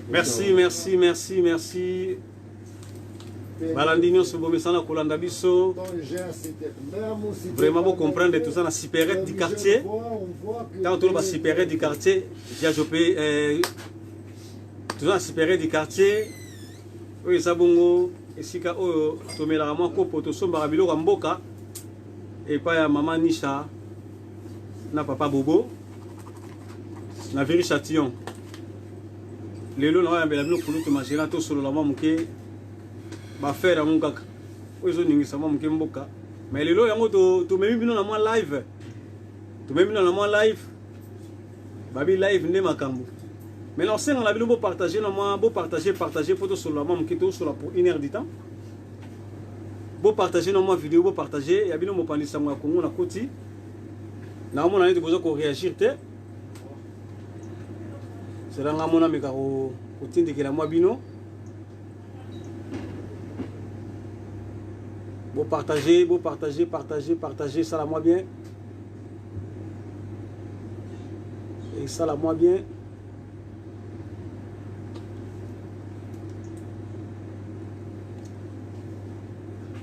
Merci, merci, merci, merci. Balandinho Sobomesana Kolanda Biso. Vraiment, vous comprenez tout ça dans la supérette du quartier. Quand on va supérette du quartier, j'ai chopé tout ça dans la supérette du quartier. Oui, ça bongo. Et si ka o tomé la maman kopo to somba rabilo ramboka. Et pas ya maman Nisha, na papa Bobo, na Viri Châtillon. Lelo na yambela bino kulu to machina to solo la mamuke ba faire mon kaka. Ozo ningi sama muke mboka. Mais lelo yango to memi bino na moi live. To memi bino na moi live. Babi live ne makambo. Mais là on a bino beau partager na moi, beau partager photo solo la mamuke to solo pour 1 heure du temps. Beau partager na moi vidéo, beau partager ya bino mo pandisa mo Congo na koti. Na mo na nete bozo ko réagir te. C'est là que je suis en train de vous partager, partagez ça la moi bien. Et ça la moi bien.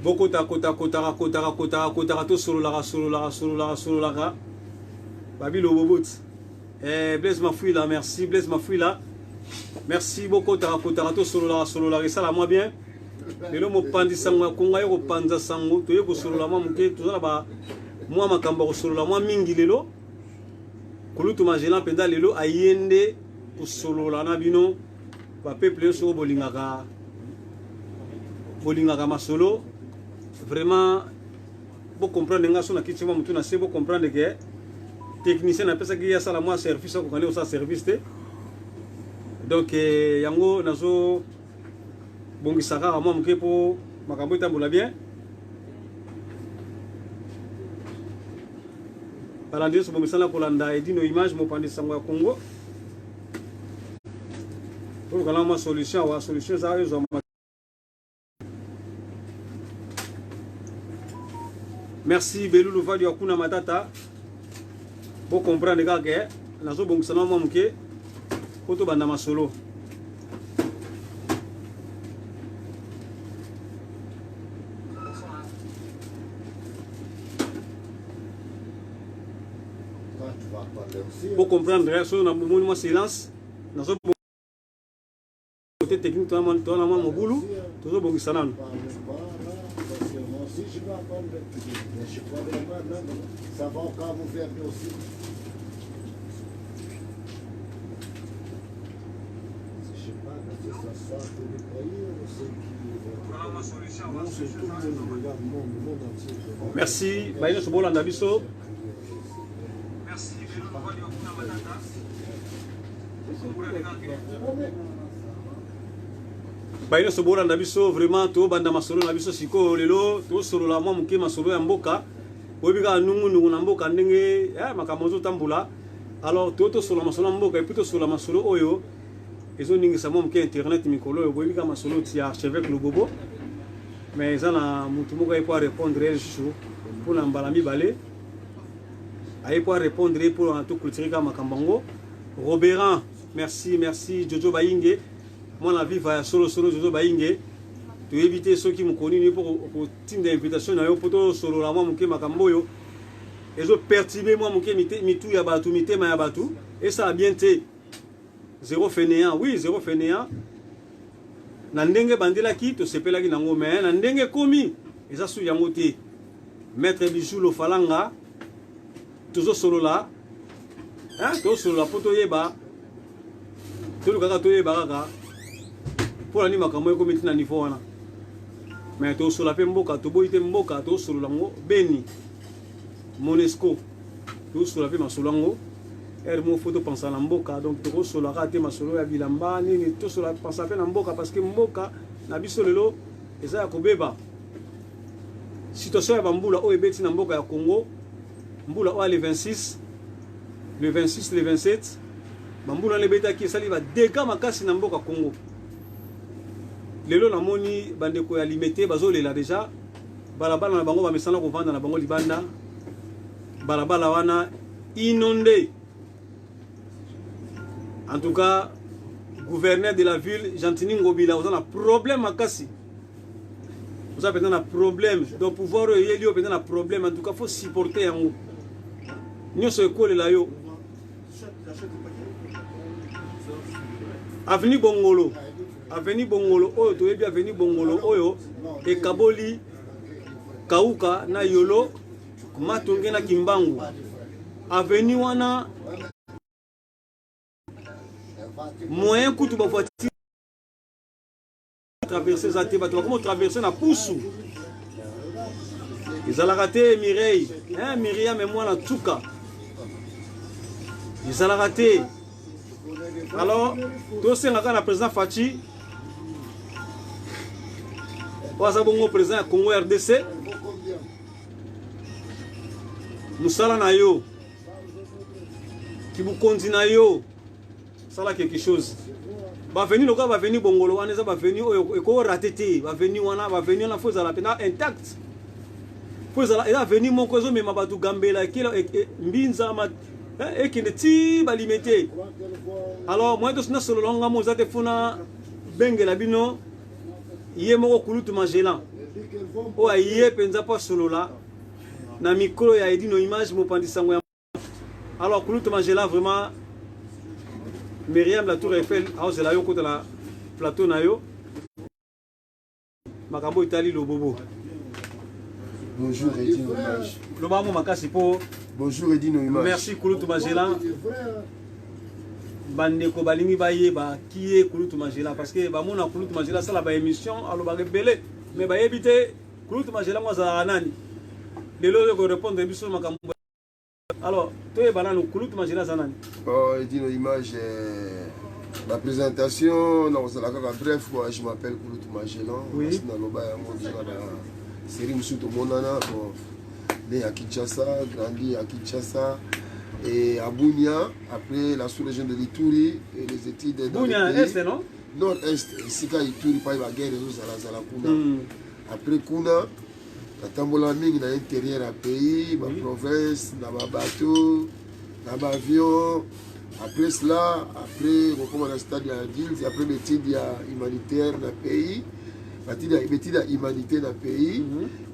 Beaucoup kota to solo lara. Babi lo bobot. Blaise Mafouila, merci. Blaise Mafouila. Merci beaucoup. Tarakoto solo la ça la moi bien. Et le mot pandi sangwa konga yo panza sango to yeko solo la moi muke to la ba moi makamba solo la moi mingi lelo. Kulutu majela penda lelo ayende ko solo la na bino ba peuple so bolingaka masolo. Vraiment vous comprendre nga so na kitima mutu na se vous comprendre que technicien n'a pas ça qui a ça la moi service ko connaît ça service te donc yango nazo bongi saka moi mke po makambo itambola bien balandi so bongi sana kolanda edino image mo pandi sango ya Congo pour kana ma solution za yo merci Belulu Vadi Akuna Matata. Vous comprenez que nazo bongusana mwa muke koto banda masolo. Vous comprendre so na monument silence nazo côté technique to na mobulu tozo bongusana. Si je vais attendre, mais je crois vraiment, ça va encore vous faire aussi. Je sais pas, si ça sort de l'Ukraine ou c'est qui. Non, c'est tout le monde entier. Merci, Baïno Sobola Nabiso. Merci, Baïno Sobola Nabiso, vraiment, to banda masolo Nabiso siko lelo, to solo la moi muke masolo ya mboka. Obika nungu na mboka ndenge, makamozo tambula. Alors to solo masolo mboka et plutôt solo masolo oyo. Ezo ningi sa moi muke internet mikolo yo obika masolo ti archevêque Lobobo. Mais ça na mutu moko ay pouvoir répondre el chou pour na mbalami balé. Ay pouvoir répondre pour en tout culture ka makambango. Robéran, merci Jojo Bayinge. Moi la vie va solo Jojo Bayinge. Tu éviter ceux qui me connaissent pour team d'invitation na yo poto solo la moi muke makambo yo. Ezo perturber moi muke mitu ya batu mitema ya batu et ça a bien été zéro fainéant. Oui, zéro fainéant. Nandenge bandela ki to sepela ki nango mais nandenge komi eza su yango te. Maître Bijou lo falanga toujours solo la. To solo la poto yeba. To lo kaka to yeba kaka. Pour la ni makambo ko mitina niveau wana. Mais to solo la pe mboka to boyite mboka to solo lango beni. Monesco. To solo la pe masolo lango. Mo photo pensa na mboka donc to solo la te masolo ya bilamba nini to solo pensa pe na mboka parce que mboka na biso lelo eza ya kobeba. Situation ya bambula o ebeti na mboka ya Congo. Mbula o le 26 le 27 bambula le beta ki sali ba deka makasi na mboka Congo. Lelo na moni bandeko ya limité bazolela déjà balabala na bango ba mesana ko vanda na bango libanda balabala wana inondé. En tout cas, gouverneur de la ville, Gentini Ngobila, vous avez un problème à casser. Vous avez un problème. Donc, pouvoir y aller, vous avez un problème. En tout cas, il faut supporter en haut. Nous sommes école là. Avenue Bongolo. Avenue Bongolo. Oyo, tu es bien Avenue Bongolo. Oyo, et Kaboli, Kauka, na Yolo, Matunge na Kimbangu. Avenue Wana. Moyen coup de voiture. Traverser ça, comment traverser na Poussou. Ils ont raté Mireille, Myriam et moi la Tchouka. Ils ont raté. Alors, tout ce qu'on a le président Fachi, on a le président Congo RDC, Moussala Nayo, qui vous continue Nayo, ça là quelque chose. Va venir le gars, va venir Bongolo, va venir, il va rater, va venir, va venir, il faut la peine intact. Il va venir mon cousin, mais ma Gambela, qui est Mbinza, et qui est limité. Alors, moi, je suis sur le long, je suis funa Bengela Bino, il est mort Kouloutou Magela. Oh, il est penza pas solo là. Na micro, il y a dit nos images, mon pandi sangouin. Alors, Kouloutou Magela, vraiment. Myriam la Tour Eiffel, c'est là côté la plateau nayo. Makambo Italie le bobo. Bonjour Edino Image. Le maman makasi po. Bonjour Edino Image. Merci Kouloutou Magela. Bandeko balingi baye ba qui est Kouloutou Magela parce que ba mona Kouloutou Magela ça la ba émission alo ba rebelle mais ba éviter Kouloutou Magela moi za nani. Lelo ko répondre biso makambo. Alors, tu es banane Kouloutou Magela Zanani. Oh, Edino Image, la présentation, non, c'est la bref, moi je m'appelle Kouloutou Magela. Oui. Je suis dans la série Moussouto Monana, né à Kinshasa, grandi à Kinshasa et à Bunia, après la sous-région de l'Ituri et les études dans Bunia, le pays. Est, non? Nord-Est, ici quand Ituri, pas la guerre, Zala Kuna. Après Kuna, la tambola mingi na l'intérieur du pays, ma province, na ma bateau, na ma avion. Après cela, après on commence à stade d'île, après l'étude humanitaire dans le pays, l'étude humanitaire dans le pays,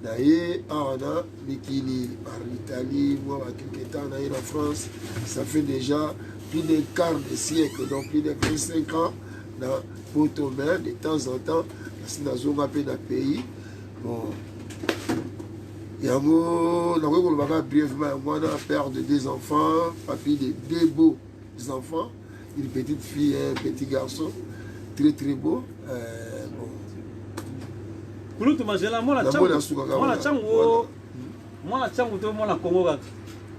d'ailleurs, on a Mikili, en Italie, moi, quelques temps, on a en France, ça fait déjà plus d'un quart de siècle, donc plus de 25 ans, dans Potomac, de temps en temps, parce que nous avons dans le pays. Bon, yango na ko ba brièvement moi na père de 2 enfants, papi de 2 beaux enfants, une petite fille et un petit garçon très très beau. Bon. Kouloutou Magela moi la chango to moi la Congo ga.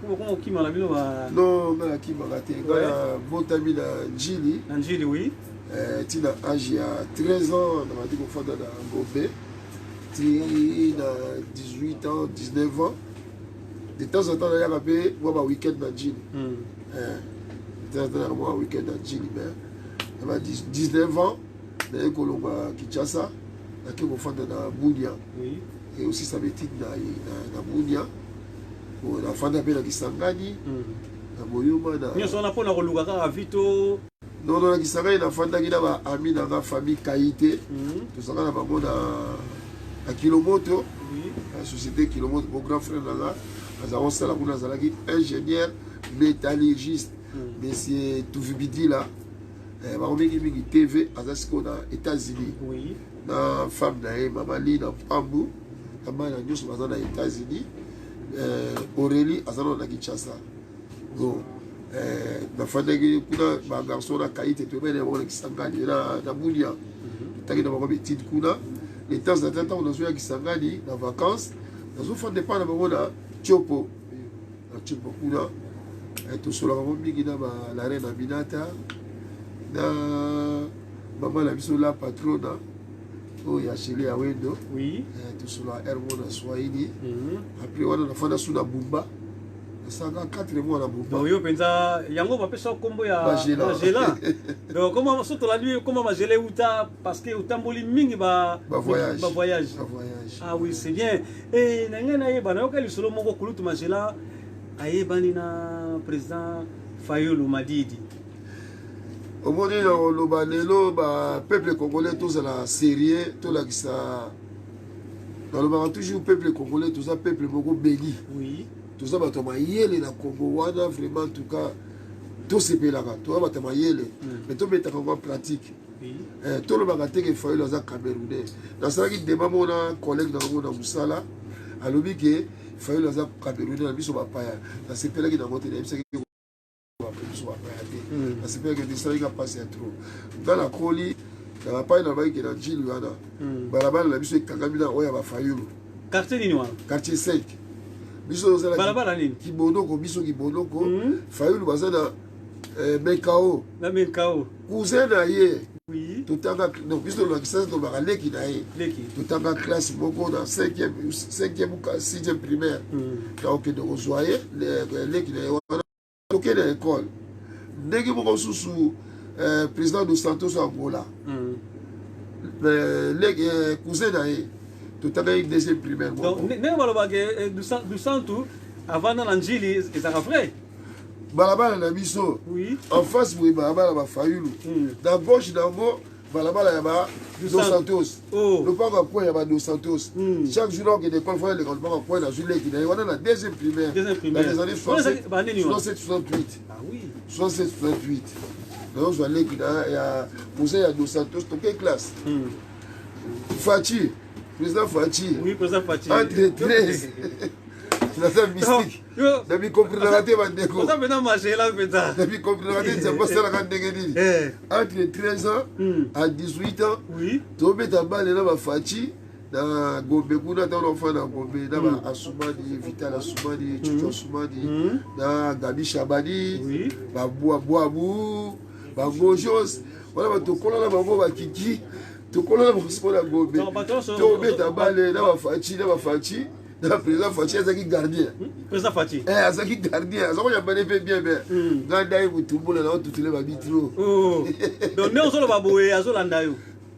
Ko ki mala bino ba. Non, na ki ba te ga botami na Njili. Njili oui. Tina âge il y a 13 ans, on m'a dit qu'on fait dans Gobé. Il a 18 ans, 19 ans. De temps en temps, il y a un week-end dans Djili. De temps en temps, il y a un week-end dans Djili. Il a 19 ans, il y a un Kinshasa, il y a un Bunia. Et aussi sa petite dans Bunia. Il a fait un peu de Kisangani. Il y a un peu non, non, Kisangani, il a fait un ami dans la famille Kaïté. Tout ça, il a fait à Kilomoto, la société Kilomoto, mon grand frère là, ingénieur métallurgiste, monsieur Touvibidi là, TV, aux États-Unis. La femme d'ailleurs, maman Lee, dans Pambou, aux États-Unis, Aurélie, à Kinshasa. Bon, la femme d'ailleurs, ma garçon a Kaïté, tu vois, qui s'engage là, dans Boulia, tu as une petite kuna. Les temps en temps, on a joué à Kisangani, en vacances, on a fait des pas dans le Tchopo. Tchopo Kuna, et tout cela, on a mis la reine Aminata, maman la mission la patrona, oh, il y a Chélie à Wendo, oui, tout cela, Hermona Swahili, après on a fait la Bumba. Ça a 4 mois à Bumba. Oui, penza yango va pesa kombo ya Magela. Donc comment surtout la nuit comment Magela uta parce que utamboli mingi ba voyage. Ah oui, c'est bien. Et nangena yeba na yokali solo moko Kouloutou Magela ayebani na président Fayulu Madidi. omoni na oloba lelo peuple congolais tozala sérieux tolakisa nalobaka toujours peuple congolais toza peuple moko béni toza bato ya mayele na Congo wana vraiment en tout cas tosepelaka toza bato ya mayele mais tobetaka ngo pratique tolobaka teke Fayulu aza camerounais nasalaki débat mo na collègue na yango na mosala alobi ke Fayulu aza camerounais na biso bapaya nasepelaki nango te nayebisaki biso bapaya te nasepelaki nesalaki mpasi ya trop nga nakoli na bapai na baki na njili wana balabala na biso ekangami na oyo ya bafayulu quartier nini wana quartier 5 biso ozala balabala nini kibondoko biso kibondoko Fayulu baza na Mekao na Mekao cousin na ye oui totanga non biso tolakisa tolobaka leki na ye totanga classe moko na 5e ou 6e primaire na okende kozwa ye leki na ye wana tokende na école ndenge moko mosusu président dos Santos Angola cousin na ye totanga ye 2e primaire donc ndenge balobaka du Santos avant na njili ezaka vrai balabala na biso en face boye balabala bafayulu na gauche nango balabala ya ba dos Santos lopango ya point ya ba dos Santos chaque jour okende école fo eleka lopango ya point na zwi leki na ye wana na 2e primaire dans les années 67 68 nazozwa leki ya cousin ya dos Santos toke classe Fachi président Fachi entre 13 naza mystique nabi comprenaka te bandeko nabi comprenaka te nzambe asalaka ndenge nini entre 13 ans à 18 ans tobeta bale na bafaci na Gombe kuna ntango naofanda na Gombe na baasumani Vital Asumani Chuchu Asumani na Gabi Shabani babwabu bangojos wana batokolana bango bakiki tokolana bango na Gombe tobeta bale na bafaci na président Fachi azaki gardien président Fachi azaki gardien azako yambane pe bien nga ndai mutumbula na otutule babitro donc ne ozoloba boye azolanda yo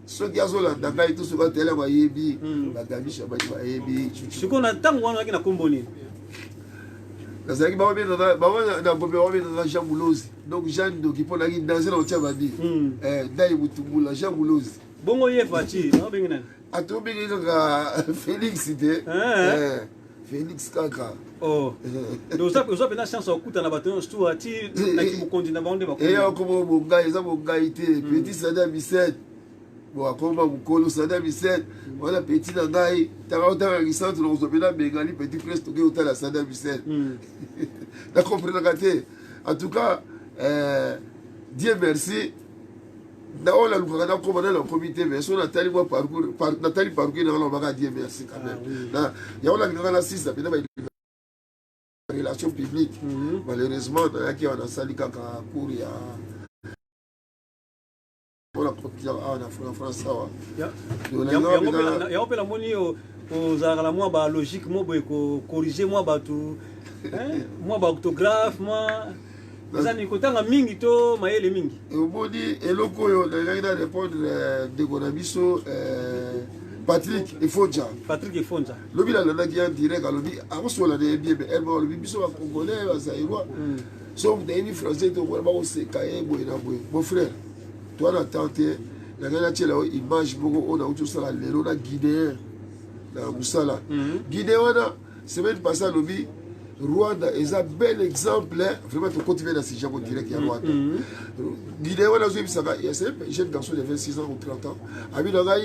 soki azolanda ngai to soki atele bayebi bagabisha bati bayebi siko na ntango wana na kombo nini nazalaki na Gombe babena Jean Moulozi donc Jean Ndoki mponaki danse na otia babi ndai mutumbula Jean Moulozi bongo ye Fachi nabengi nani atobenge kaka Félix te Félix kaka oza pena chance okutana bato nyonso ati naki bokondi na bango nde eya okoma mongai eza mongai te petit Sada Misset bon akoma mokolo Sada Misset wana petit na ngai tanga otangaki centre nakozwa pena bengali petit presse toke otala Sada Misset nakomprenaka te en tout cas Dieu merci on a le na komana na comité mais so natali moi parcours natali parcours na on va dire merci quand même na ya on a na 6 ça pena ba relation publique malheureusement na yaki on a sali kaka cours ya pour la protection en France sawa ya opela moni ozalaka na mwa ba logique mo boye ko corriger moi bato moi ba orthographe moi ezani kotanga mingi to mayele mingi obodi eloko oyo nalingaki na répondre ndeko na biso Patrick Efonja lobi nalandaki en direct alobi akosola na bien mais elma alobi biso bacongolais bazairwa so nayebi français tokona bakoseka ye boye na boye mon frère toi na tante nalingaki natiela oyo image moko oyo nauti osala lelo na guinéen na mosala guinéen wana semaine passé alobi Rwanda est un bel exemple, vraiment tu continues dans ces gens direct à Rwanda. Guinée, c'est un jeune garçon de 26 ans ou 30 ans. Rwanda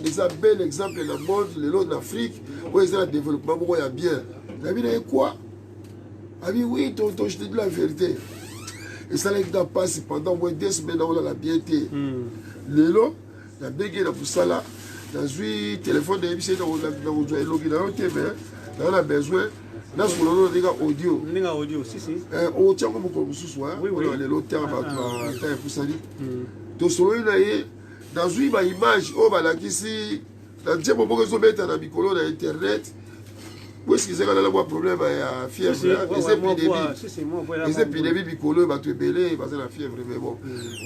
est un bel exemple dans le monde, le l'Afrique, où il y a un développement, où il y a bien. Il y a quoi? Oui, je te dis la vérité. Et ça n'a pas passé pendant moins de 2 semaines, on a la bienté. Lélo, la bégué, la poussala, dans le téléphone de MCD, on a besoin. Là, sur le dégât audio. Si. Au tient comme beaucoup ce soir. Oui. Le terme à faire pour ça. Donc, sur le dans une image, oh, bah, là, ici, dans le temps où ils ont mis un bicolo dans Internet, où est-ce qu'ils ont un problème à fièvre? Les épidémies bicolo, bah, tu es belé, bah, c'est la fièvre, mais bon.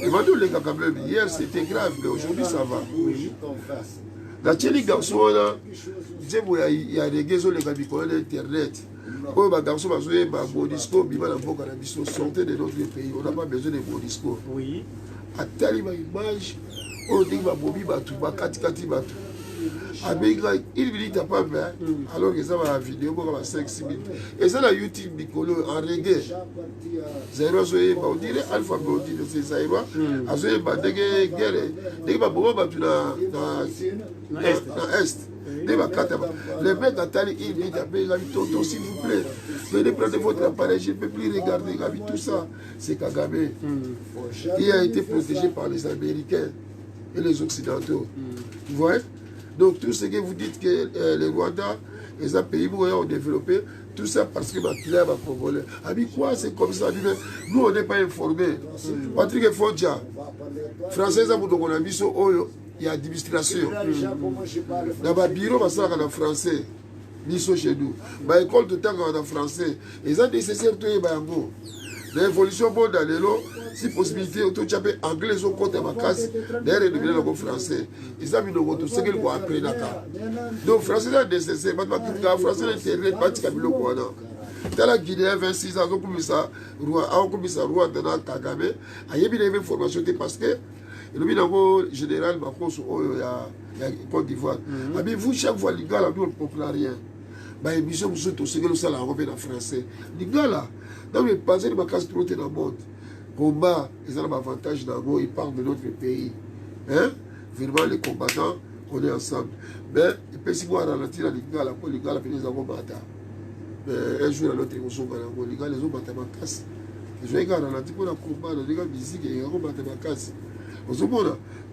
Et maintenant, les cas, hier, c'était grave, mais aujourd'hui, ça va. La télé garçon là, il y a des gars les bicolo d'Internet. Oh, bah, garçon, bah, bon discours, bima la boca, la mission sortez de notre pays. On n'a pas besoin de bon discours. Oui. atali baimage oyo ndenge babomi bato bakatikati bato abenga une minute apambe alors que eza bavideo moko ba 5-6 minutes eza na youtube mikolo en reggae zairwa azoyemba odire alpha odire se zairwa azoyemba ndenge gere ndenge baboma bato na est ndenge bakatama le mec atali une minute abengami tonton s'il vous plaît venez prendre votre appareil je ne peux plus regarder gabi tout ça c'est Kagame qui a été protégé par les Américains et les Occidentaux vous voyez. Donc tout ce que vous dites que les Rwandais, les pays ont développé, tout ça parce que ma client va Congolais. Ami quoi, c'est comme ça. Nous, on n'est pas informés. Patrick Fodja, Français, il y a administration. Dans le bureau, ça en français. Ni chez nous. Ma école de temps en français. Et ça nécessaire de Bango. L'évolution mondiale, si possibilité, auto chapé anglais, ils ont compté ma casse, derrière le français. Ils ont mis le retour, c'est qu'ils vont apprendre là. Donc, français est nécessaire, maintenant, français est internet, pas de Kabilo Kouana. Dans la Guinée, 26 ans, on a commis ça, Rwanda, Kagame, a y a mis une formation parce que le général Macron, il y a Côte d'Ivoire. Mais vous, chaque fois, les gars, nous, on ne comprend rien. Bah, émission, vous êtes aussi, nous, ça, la remet en français. Les gars, là, dans le passé, ils m'ont cassé trop dans le monde. Combat, ils ont un avantage dans le monde, ils parlent de notre pays. Hein? Vraiment, les combattants, on est ensemble. Mais, il peut s'y voir ralentir les gars, les gars, ils ont battu. Un jour, l'autre, ils ont battu. Les gars, ils ont battu ma casse. Les gars, ils ont ralentir pour le combat, les gars, musique, ils ont battu ma casse.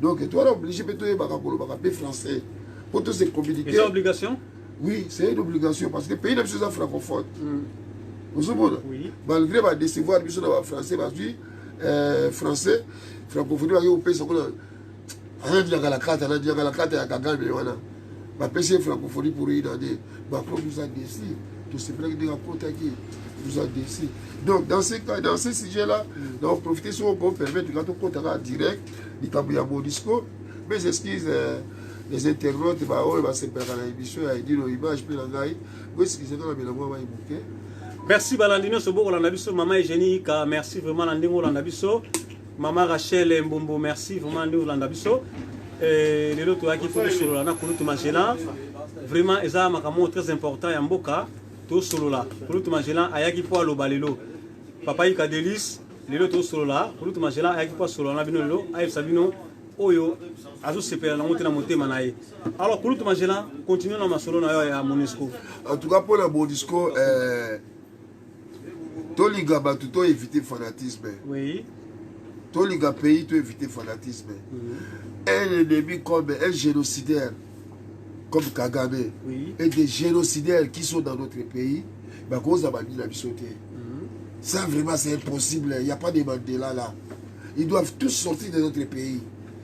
Donc, toi, obligé de parler français. Pour tous ces communiquer. C'est une obligation? Oui, c'est une obligation parce que le pays n'a pas francophone. Oui. Malgré ma décevoir, je suis français, parce que français, francophonie, au pays, on a dit à la carte, à Kagame, ma PC francophonie pour une année. Macron nous a décidé, tout ce qui est attaqué, nous a décidé. Donc, dans ces cas, dans ces sujets-là, on profite sur qu'on permet de quand on compte en direct, il y a mon discours, mais j'excuse les internautes, on va se perdre à l'émission, il y a dit nos images, puis la gaille, oui, excusez-moi, mais la moi, il y a merci Balandino Sobo Olandabiso, Maman Eugénie, merci vraiment Landingo Olandabiso, Maman Rachel Mbombo, merci vraiment Landingo Olandabiso. Les autres qui font sur la Kouloutou Magela, vraiment, c'est un très important, Yamboka, tout sur la Kouloutou Magela, Ayaki Po Alobalelo, Papa Ika Delis, les autres sur la Kouloutou Magela, Ayaki Po sur la Binolo, Aïf Sabino, Oyo, Azo Sepe, la montée Manaï. Alors, Kouloutou Magela, continuons dans ma solo à Monesco. En tout cas, pour le Monesco, tous les gars, tu dois éviter le fanatisme. Oui. Tous les gars, pays, tu dois éviter le fanatisme. Un ennemi comme un génocidaire, comme Kagame, et des génocidaires qui sont dans notre pays, bah, cause de la sauté. Ça, vraiment, c'est impossible. Il n'y a pas de Mandela là. Ils doivent tous sortir de notre pays.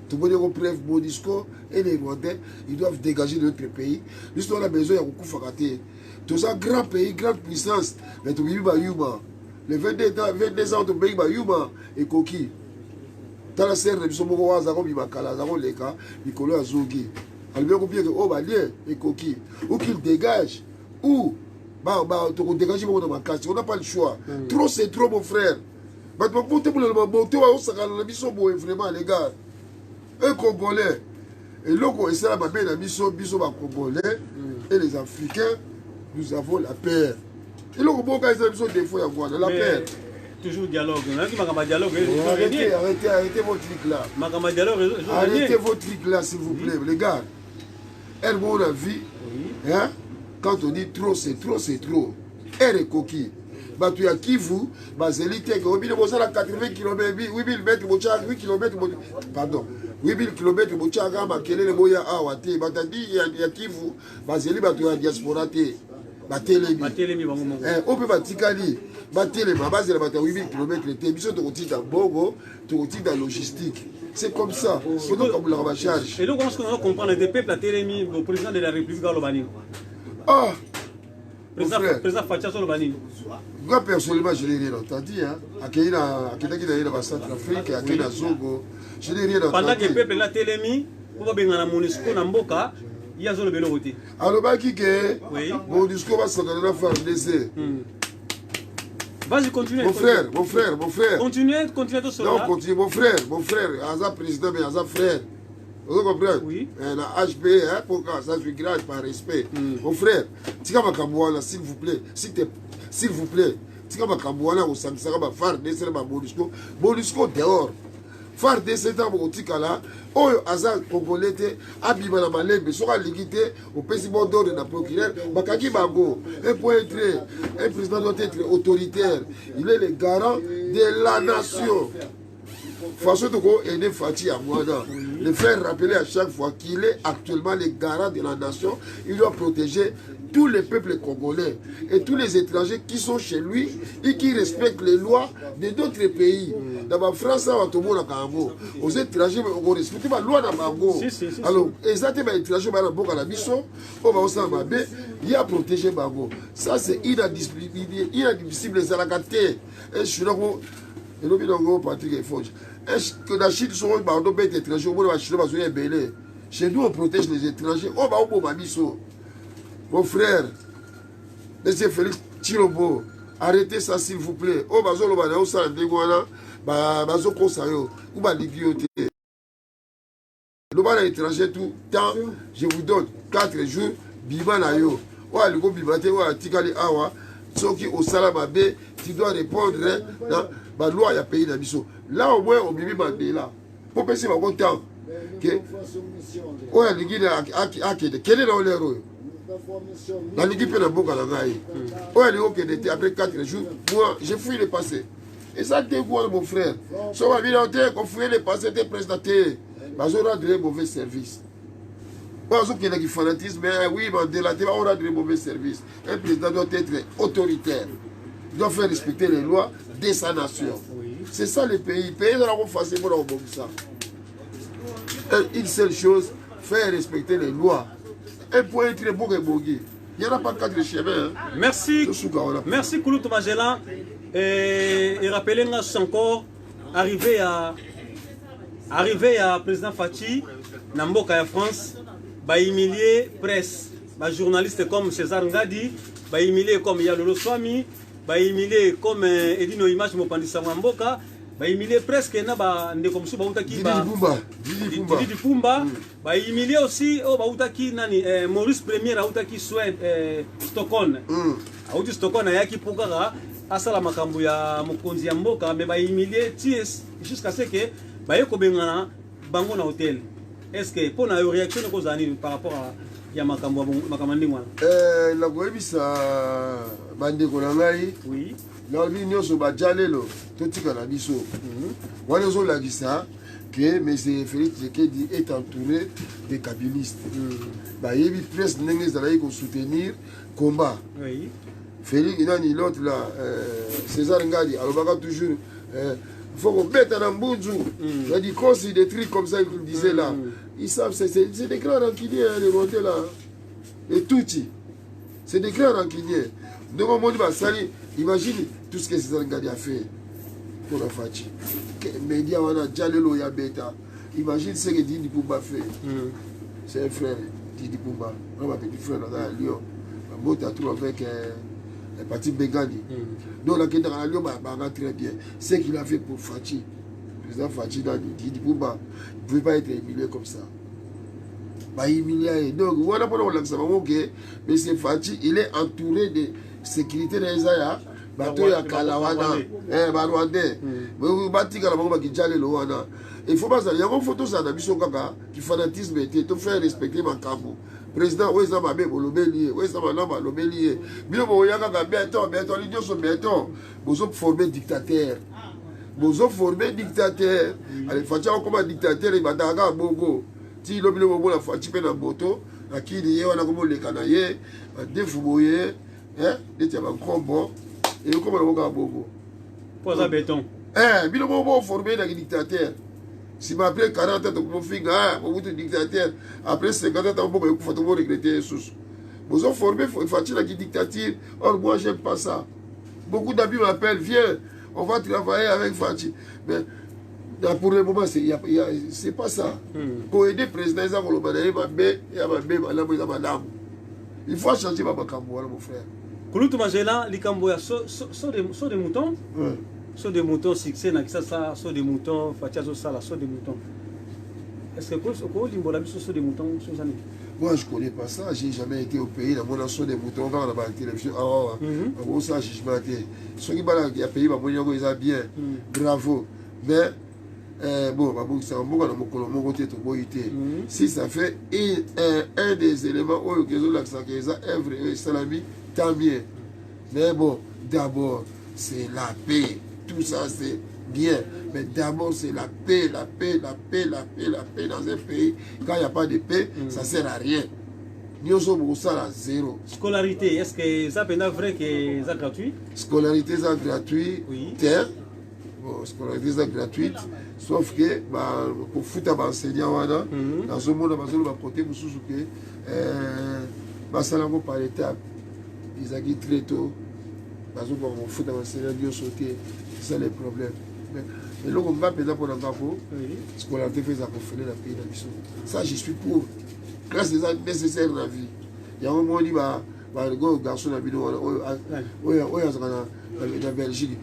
Tout le monde preuve Monisco et les Rwandais, ils doivent dégager de notre pays. Nous, on a besoin de beaucoup de tout ça, grand pays, grande puissance, mais tout le monde les 22 ans de pays, Yuma et Koki. Dans la serre, ils sont beaucoup à Zaro, Bibakala, Zaro, Leka, Nicolas Azogi. Alors, bien que oh, Balien et Koki, ou qu'ils dégagent, ou, tu dégages dans ma casse, on n'a pas le choix. Trop, c'est trop, mon frère. Mais pour monter pour le moment, tu vas au Sakal, la mission, vraiment, les gars. Un Congolais, et l'autre, et c'est la même mission, Congolais, et les Africains, nous avons la paix. Et le robot, quand ils ont des fois, il y a la paix. Toujours dialogue. Arrêtez vos trucs là. Arrêtez vos trucs là, s'il vous plaît. Les gars, elle m'a la vie. Hein? Quand on dit trop, c'est trop, c'est trop. Elle est coquille. Bah, tu as qui vous? Bah, c'est l'été. Au milieu de 80 km, 8000 mètres, 8 km. Pardon. 8000 km, ma quel est le moyen à Wati? Bah, t'as dit, il y a qui vous? Bah, c'est lui, bah, tu as diaspora. Batelemi on peut batikali batelemi base la bataille 8000 km les biso to kotita bongo to kotita logistique c'est comme ça c'est comme la recharge et donc on se comprend les peuples à Telemi le président de la République Lobani président Fatia Lobani moi personnellement je n'ai rien entendu hein akina dans Centrafrique akina Zogo je n'ai rien entendu pendant que les peuples la Telemi on va benga na Monisco na mboka. Il y a le vélo côté. Alors, mon discours va s'en aller à faire l'essai. Vas-y, continue. Mon frère. Continue tout cela. Non, continue, mon frère, Aza président, mais Aza frère. Vous comprenez? Oui. La HP, hein, pourquoi ça je grade par respect. Mon frère, Tika Makambouana, s'il vous plaît, s'il vous plaît, Tika Makambouana, au Sangsara, Far Desser, Bolusco dehors. Far Desser, au Tika là, Oyo Aza Congolais, Abima la Malembe, sera liquidé au président d'ordre de la procureur, Bakaki Bango, un président doit être autoritaire, il est le garant de la nation. Façon de aider Fatih à Mouana, le faire rappeler à chaque fois qu'il est actuellement le garant de la nation, il doit protéger tous les peuples congolais et tous les étrangers qui sont chez lui et qui respectent les lois de d'autres pays. Dans la France, aux étrangers, on respecte la loi dans Bango. Alors, exactement, les étrangers, il y a protégé Bango. Ça, c'est inadmissible. Et je suis là. Et nous avons Patrick et Fonge. Est-ce que la Chine sont des étrangers? Chez nous, on protège les étrangers. Mon frère, laissez Félix Chilobo, arrêtez ça s'il vous plaît. Oh, bazo ba na osala ndengwana, bazo kosayo, ou ba ligioté. Le bas étranger tout temps, je vous donne 4 jours, biba na yo. Wa liko bibate wa tikali awa, soki osala mabe, tu dois répondre dans la loi ya pays na biso. Là au moins on bibi Mandela. Pour passer ma bon temps. Que oya ligina akede, quel est l'honneur? La Ligue peut la boucle à la gaille. Après 4 jours, moi, j'ai fouillé le passé. Et ça, t'es quoi, mon frère? Si on va venir qu'on fouille le passé, t'es présenté. On aura de mauvais services. Pas qu'il y a du fanatisme, mais oui, Mandela, on aura de mauvais services. Un président doit être autoritaire. Il doit faire respecter les lois de sa nation. C'est ça le pays. Le pays doit avoir facilement ça. Une seule chose, faire respecter les lois. Un point très beau et bogué. Il n'y en a pas 4 chemins. Merci. Merci Kouloutou Magellan. Et rappelez-nous encore, arrivé à président Fachi, Namboka ya France, bah humilier presse, bah journalistes comme César Ngadi, bah humilier comme Yalolo Swami, bah humilier comme Edino Image Mopandisa Mwamboka. Bah humilier presque na ba ndeko msuba utaki ba Didi Pumba ba humilier aussi oh ba utaki nani Maurice Premier utaki Suède Stockholm auti Stockholm ayaki pokara asala makambo ya mokonzi ya mboka mais ba humilier ties jusqu'à ce que ba yeko bengana bango na hôtel. Est-ce que pour na réaction ko zani par rapport à ya makambo ndingwa la goyebisa bande ko ngai oui la l'union sur Badjalelo, tout ce qu'on a dit. On a dit ça, que M. Félix Tshisekedi est entouré de cabinistes. Il y a une presse qui soutenir le combat. Félix, il y a l'autre là, César Ngadi, alors toujours, il faut qu'on mette un Mbunzu. Il y a des causes, des trucs comme ça qu'il disait là. Ils savent, c'est des grands rancuniers, les montés là. Et tout, c'est des grands rancuniers. Donc, on dit, imagine tout ce que César Ngadi a fait pour la Fachi. Les médias, on a Djalelo Yabeta. Imagine ce que Didi Pumba fait. C'est un frère, Didi Pumba. On va petit frère là à Lyon. On a tout avec le parti Begani. Donc, la question à Lyon, va très bien. Ce qu'il a fait pour Fachi, le président Fachi, Didi Pumba, ne pouvait pas être humilié comme ça. Donc, voilà pourquoi on a dit que M. Fachi, il est entouré de sécurité des Zaya, bateau ya Kalawana, Rwandais. Il faut pas ça. Il y a une photo ça qui fanatisme était tout faire respecter ma cambo. Président, où est-ce que ma bébé l'obélier? Où est-ce que ma lama l'obélier? Bien, vous voyez que béton, l'union sur béton. Vous avez formé dictateur. Vous avez formé dictateur. Allez, Fachi a comme un dictateur, il va d'aga bogo. Si l'obélier bogo la Fachi pe na boto, à qui il y a un comme les canaillés, à défouiller. Il y a un grand bon et comment on va bobo. Pas à béton. Bilo bobo formé dans le dictateur. Si ma après 40 ans de mon fils, on est dictateur. Après 50 ans, il faut regretter Jesus. Vous avez formé, il faut la dictature. Or, moi, j'aime pas ça. Beaucoup d'amis m'appellent, viens, on va travailler avec Fachi. Mais pour le moment, c'est pas ça. Pour aider le président, il faut changer ma cambo, mon frère. Kulutu Magela, Likamboya, saut des moutons. Ouais. Saut des moutons, succès, Nakisasa, saut des moutons, Fatiazo Sala, saut des moutons. Est-ce que vous avez saut des moutons? Moi, je ne connais pas ça. Je n'ai jamais été au pays. Dans mon saut des moutons, on va la télévision. Ah, ouais. Ça, je ne sais pas. Ceux qui sont dans le pays, ils ont bien. Bravo. Mais, bon, c'est un bon côté. Si ça fait un des éléments où ils ont œuvre salami, tant mieux. Mais bon, d'abord, c'est la paix. Tout ça, c'est bien. Mais d'abord, c'est la paix, la paix, la paix, la paix, la paix dans un pays. Quand il n'y a pas de paix, ça ne sert à rien. Nous sommes à zéro. Scolarité, est-ce que ça peut être vrai que c'est gratuit? Scolarité, c'est gratuit. Oui. Terre. Bon, scolarité, c'est gratuite. Sauf que, pour foutre un enseignant, dans ce monde, on va côté pour sous que, par étape, ils ont très tôt. Parce qu'on va foutre un enseignant, Dieu sauter. C'est ça le problème. Mais là, on va peut-être pour l'enfant, scolarité fait ça pour faire la pays d'habitude. Ça, je suis pour. Là, c'est ça nécessaire dans la vie. Il y a un moment où il va le garçon dans la Belgique.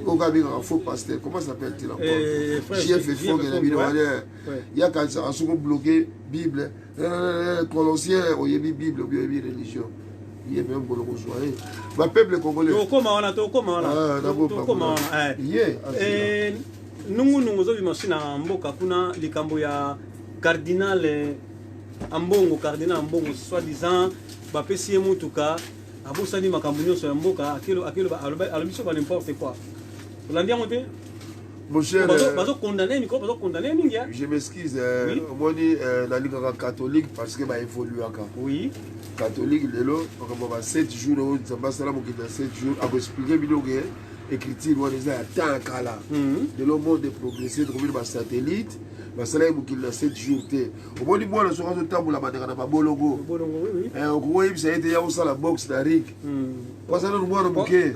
On va bien un faux pasteur. Comment s'appelle-t-il encore? JF Fong il y a quand ça a bloqué Bible. Colossiens, on y a mis Bible, on y a mis religion. Il y a même pour le rejoindre. Ma peuple congolais. Comment on a nous avons machine à Mboka kuna likambo ya cardinal Ambongo soi-disant bapesi mutuka abosani makambo nyonso ya mboka akelo alobiso ba n'importe quoi. Olandia monté? Mon cher, je m'excuse, moi dit la Ligue catholique parce que va évoluer encore. Oui. Catholique, on va 7 jours, ça va 7 jours, à vous expliquer écriture, on est à temps là. De l'homme monde progresser, trouver le satellite. Basala est 7 jours. Au moins, moi, je suis en train de faire un bolongo. Au Congo, il y a la boxe d'Arik. Parce que nous avons un bouquet.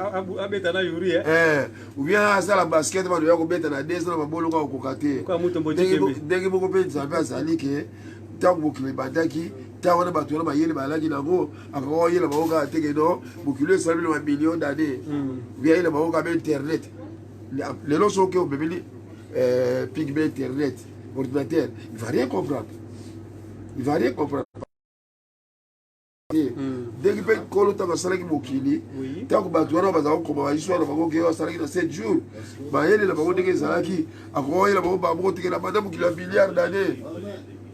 Ou bien, ça la basket, on doit mettre dans des ans, bolongo au Kokate. Dès que vous pouvez savoir, ça dit que tant que vous bataki, tant que vous battu, vous avez balagi nango, encore il y a la boga à Tegedo, vous pouvez savoir un million d'années. Bien, il y a la boga à Internet. Les lois sont que vous pouvez pigmer Internet. Ordinateur, il ne va rien comprendre. Il ne va rien comprendre. Dès qu'il peut coller tant que ça qui m'occupe, tant que tu vas avoir comme un histoire, on va faire dans 7 jours. Mais il y a la banque de Salaki, à quoi il y a la banque de la madame qui a un milliard d'années.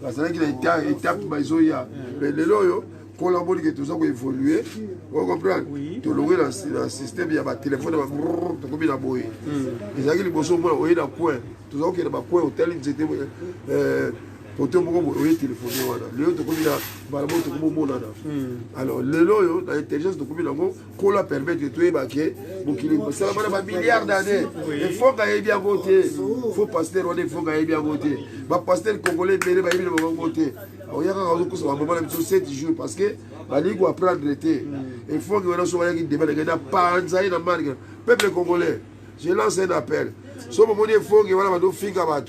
La Salaki a été étape, mais il y a les loyaux. Quand la bonne que tout ça va évoluer, on comprend. Tu l'aurais dans le système, il y a un téléphone, tu as combien d'abonnés. Les gens qui sont dans le point, tout ça qui est dans le point, hôtel, ils étaient pour tout le monde, ils téléphoné. Les autres, alors, les loyaux, l'intelligence de combien d'abonnés, qu'on la permet de tuer, c'est un milliard d'années. Il faut qu'il ait bien voté. Il faut passer, il faut qu'il ait bien voté. Le pasteur congolais, il va bien voter. Il y a 7 jours parce que la Ligue va prendre le thé. Il faut que nous soyons pas le peuple congolais. Je lance un appel. Ce moment il faut que nous fassions un débat.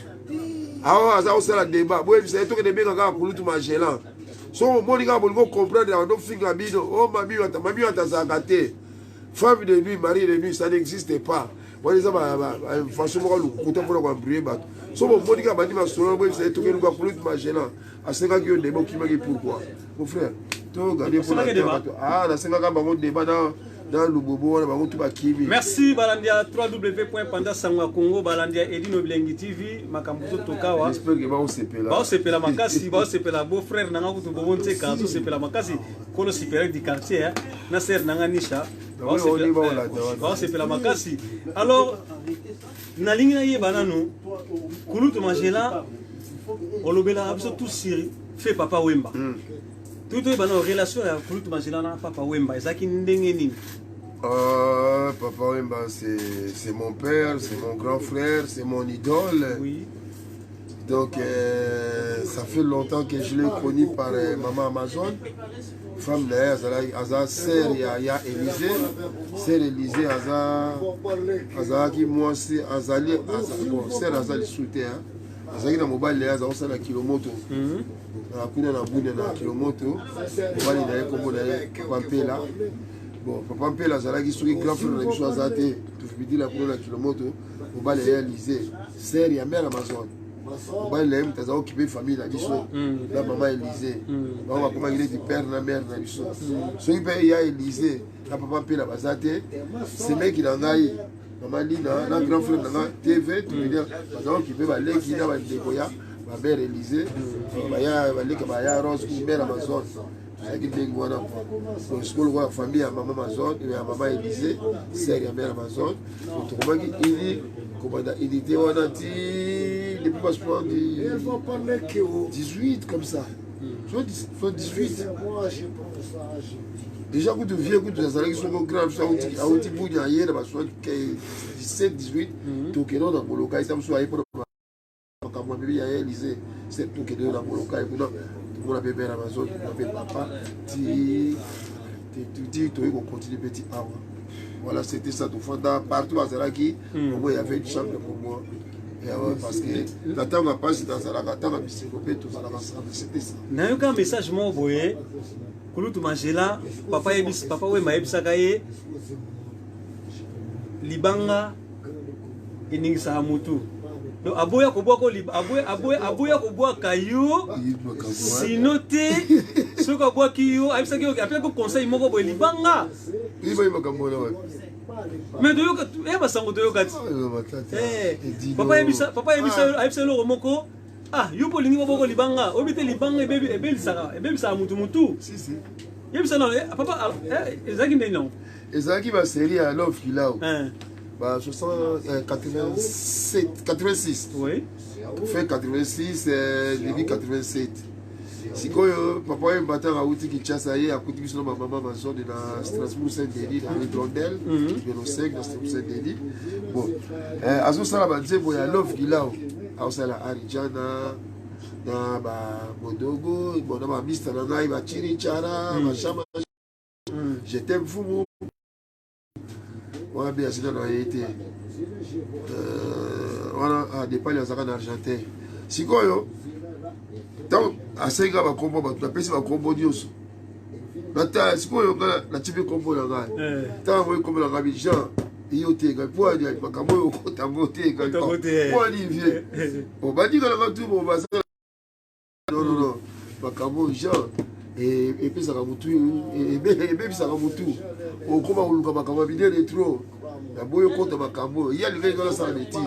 Alors, ça un débat. Vous savez que les gens ont tout manger là. Ce moment il faut comprendre que nous fassions un débat. Oh, mamie, on t'a gâté. Femme de nuit, mari de nuit, ça n'existe pas. Moi, les hommes, franchement, nous avons un bruit. So mon dit que m'a solo vous savez tout que nous va plus manger là à 5 ans qui ont des mots qui m'a dit pourquoi mon frère tu regarder pour la 5 ans ba débat dans le bobo on va tout ba kibi. Merci Balandia www.pandasangwa.congo Balandia Edino Bilengi TV makambuto tokawa. J'espère que va on sepela. Ba sepela makasi ba sepela beau frère nanga kutu bobonte kazo sepela makasi kono supérieur du quartier na ser nanga nisha. Ba sepela makasi. Alors nalingi na yebana no Kulutu Magela olobela abiso tout siri fait Papa Wemba. Tout est en relation avec Kulutu Magela na Papa Wemba. Ezaki ndenge nini? Papa Wemba c'est mon père, c'est mon grand frère, c'est mon idole. Oui. Donc ça fait longtemps que je l'ai connu par maman Amazon. Femme d'ailleurs, Aza sœur ya Élysée, sœur Élysée Aza qui moi aussi Azali bon sœur Azali soutien. Azali na mobile d'ailleurs Aza na kilomoto. Na kuna na bune na kilomoto. Mobile d'ailleurs comme d'ailleurs Pampela. Bon, papa Mpela azalaki soki grand frère na biso aza te tofibidi la kuna na kilomoto mobali réalisé sere ya mère Amazon mobali na ye moto aza okipe famille na biso na mama Élysée bango bakomaki neti père na mère na biso soki mpe ya Élysée na papa Mpela baza te semeki na ngai mama Lina na grand frère na nga TV tofibidi baza okipe baleki na bandeko ya bamère Élysée baleka baya Rose ku mère Amazon avec des guana pour ce que la famille à maman Amazon et à maman Élysée c'est la mère Amazon tout comment il dit comment il était on a dit depuis passeport du 18 comme ça soit 18 déjà quand tu viens quand tu as allé sur le grand ça a outil pour y aller là soit 17 18 tout que dans le local ça me soit pour quand moi bébé à Élysée c'est tout que dans le local pour on a bébé à Amazon, on a bébé papa, tu continues petit hour. Voilà, c'était ça. Tout partout à Zaraki, il y avait une chambre pour moi. Parce que la temps n'a pas été dans la temps, c'était ça. Il y a un message, moi, vous voyez, quand tu manges là, papa, oui, ma ebisakaye, Libanga, et Ningsa Mutu. Donc, aboya koboa ko aboya koboa kayo sinote soko aboa kiyo abisa kiyo après ko conseil moko bo libanga liba makambo na wapi mais doyo ka basango doyo kati papa abisa lo moko yupo lingi boko libanga obite libanga ebebisa mutu si yebisa non papa ezaki ndeno ezaki ba série à love kilao 86. Oui. Fin 86, début 87. Si papa est battant à Outi Kinshasa, il y a un de maman Amazon de Strasbourg Saint-Denis, dans les Blondelles, numéro 5 dans Strasbourg Saint-Denis. Bon, à ce moment-là, il y a l'offre qui là. Il y a Arijana, Modogo, il y a Mista, il y a Chirichara, je t'aime fou. On a bien assis dans la été. On a des palais en argentin. Si quoi, tant à 5 ans, on combo, on a payé un combo d'os. Si quoi, on a la type de combo là. Tant on comme la Rabidjan, il y a des gens qui ont dit que Macamo est en beauté. Pour Olivier. On va dire qu'on a tout, on va dire. Non. Macamo, Jean. Et puis ça va vous tuer. Et puis ça va vous tuer. On commence à vous Macamo, il est trop. La boyo contre Macamo. Il y a les gars qui ont la salle de titre.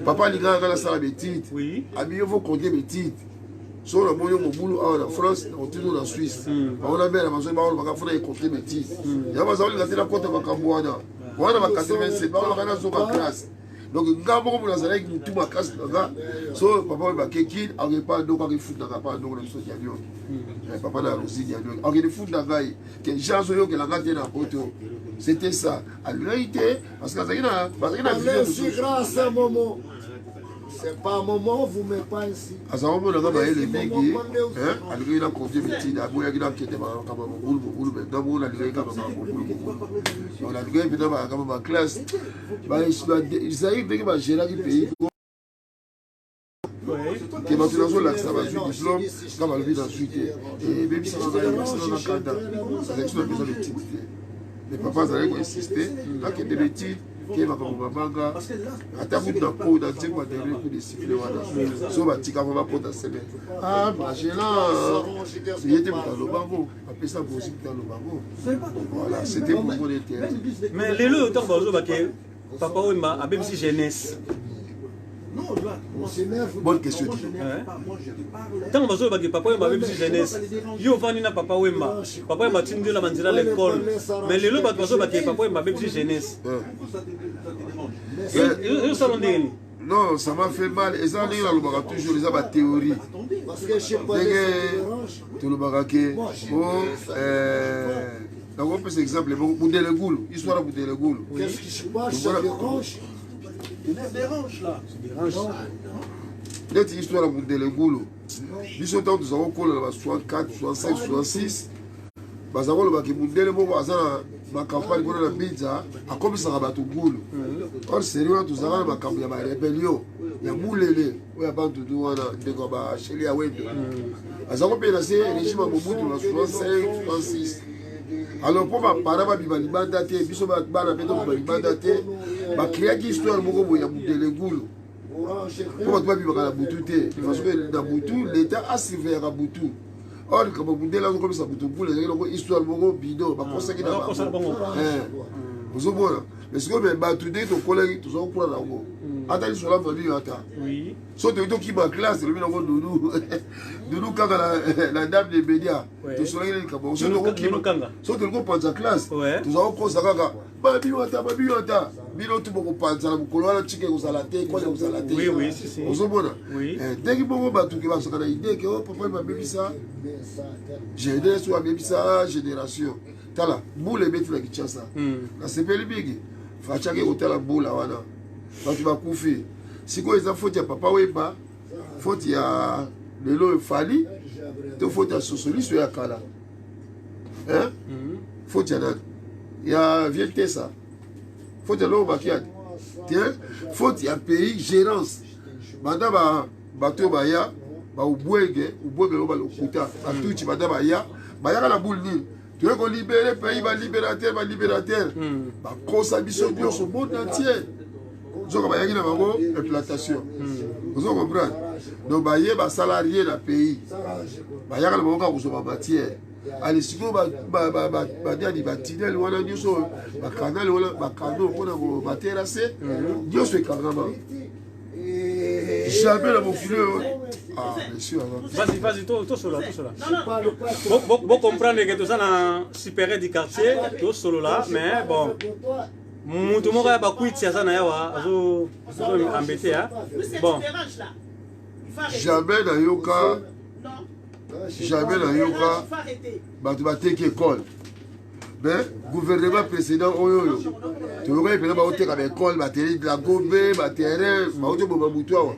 Papa, les gars qui ont la salle de titre. Oui. Amis, il faut compter mes titres. Sur le moyen de boulot en France, on tourne en Suisse. On a bien la maison, on va faire compter mes titres. Il y a ma salle de contre Macamo. On a 87, on a sur ma classe. Donc, quand on a tout ma classe, so papa va kékin, on n'est pas donc on fout dans la part donc le saut d'avion. Papa n'a aussi d'avion. On est fout dans la gaille. Que gens sont que la gâte dans photo. C'était ça. À l'unité, parce que ça y a, c'est grâce à un moment. C'est pas un moment, vous ne mettez pas ainsi. À ce moment, on a les bégis. À l'unité, on a confié mes titres. À Boya, on a quitté ma on a gagné dans ma classe. Ils arrivent à gérer le pays. Que maintenant, on a ça va sur diplôme, comme on le vit ensuite. Et même si on a un candidat, ça a besoin de titres. Les papas allaient insister, quand il y a des titres, qui va comme Mabanga, à ta bout d'un pot, dans un mois de coup de sifflet, voilà. Sauf à Tika, on va pas dans semaine. Ah, ma gênant, il était dans le bango, après ça, vous aussi dans le bango. Voilà, c'était pour mon intérêt. Mais les lots, autant que papa Wemba a même si jeunesse. Bonne question. Tant que papa Wemba a même si jeunesse. Yo vani na papa Wemba. Papa Wemba tindi la manzila l'école. Mais les lots, papa Wemba a même si jeunesse. Yo salon d'eni. Non, ça m'a fait mal. Et ça, on a toujours les théories. Parce que je sais pas. Tout le baraquet. Donc on peut cet exemple, Boudelegoul, histoire de Boudelegoul. Qu'est-ce qui se passe? Ça dérange. Il dérange là. Cette histoire de Boudelegoul, nous sommes dans 64, 65, 66. bazakolo bakimundele moko aza na macampagne kuna na Binza akomisaka bato ngulu or sérieux tozalaka na makambo ya barébellion ya mulele oyo abantudu wana ndeko ya basheli ya wendo aza kopela se régime ya Mobutu na 65 66 alors mpo bapara babima libanda te biso bana mpe tobima libanda te bakreaki histoire moko boye ya mundele ngulu mpo bato babimaka na butu te parce que na butu l'état asurveillaka butu or likambo mundele azokomisa butu ngulu ezalaki nango histoire moko bidon bakosaki na bango ozomona mais sikoyo me bato nde tokolaki toza kokula nango ata lisola famille ata so toki tokima classe elobi nango dunu kaka na dame de média tosolaki na likambo so toki kopanza classe toza kokosa kaka babino ata bino tu bokopanza na mokolo wana tike kozala te kole kozala te ozomona ndenge bongo bato ke basaka na ide ke o papa babebisa jeunesse oyo abebisa génération tala mbula ebeti na Kinshasa nasepeli mingi fatiaki kotala mbula wana bato bakufi sikoyo eza foti ya papa wemba foti ya lelo efali to foti ya socialiste oyo ya kala foti ya nani ya vie tesa foti ya loo bakiani te foti ya pays gérance banda bato oyo baya baubwenge oyo balokuta batuchi banda bayaka na bule nini tu veux qu'on libère le pays, libérateur. Bakosa biso nyonso monde entier. Zoka bayaki na bango implantation. Vous comprenez? Donc baye ba salarié na pays. Bayaka na bango ka kozoma matière. Ali siko ba dia ba tinel wana nyonso ba canal wana ba canal pona ko ba terrasser. Nyonso ekangama. Jamais la bouffure. Ah, bien sûr. Vas-y, tout solo. Vous comprenez que tout ça dans super du quartier, tout solo là, mais bon. Mutu moko ya bakuiti sana yawa azo embêté hein. Bon. Jamais na yoka. Bato bateki école. Mais gouvernement précédent oyo tu vois peut-être ba école bateri de la gombe ba terrain ba oto boba mutuwa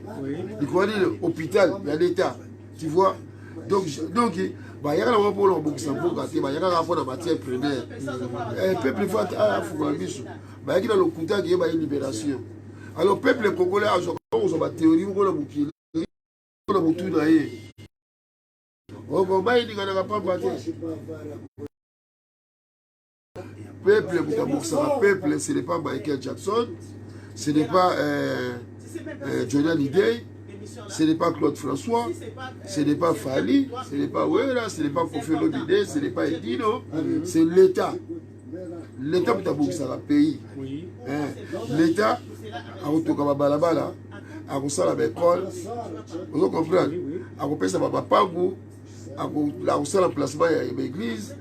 il connaît l'hôpital ya l'état tu vois donc ba yaka na pour le bokisa mboka te ba yaka pour la matière première peuple vote a fuka biso ba yaki na lokuta ki ba libération alors peuple congolais a zo ba théorie ko na bukili na mutu na ye o ko ba yi ngana ka pamba te peuple, peuple, ce n'est pas Michael Jackson, ce n'est pas Johnny Hallyday, ce n'est pas Claude François, ce n'est pas Fali, ce n'est pas Wera, ce n'est pas Kofi Olomide, ce n'est pas Edino, c'est l'État. L'État pour tabouxer le pays. L'État, à Otoka Balabala, à Roussala l'école, vous comprenez? À Roussala Babapagou, à Roussala placement de l'église.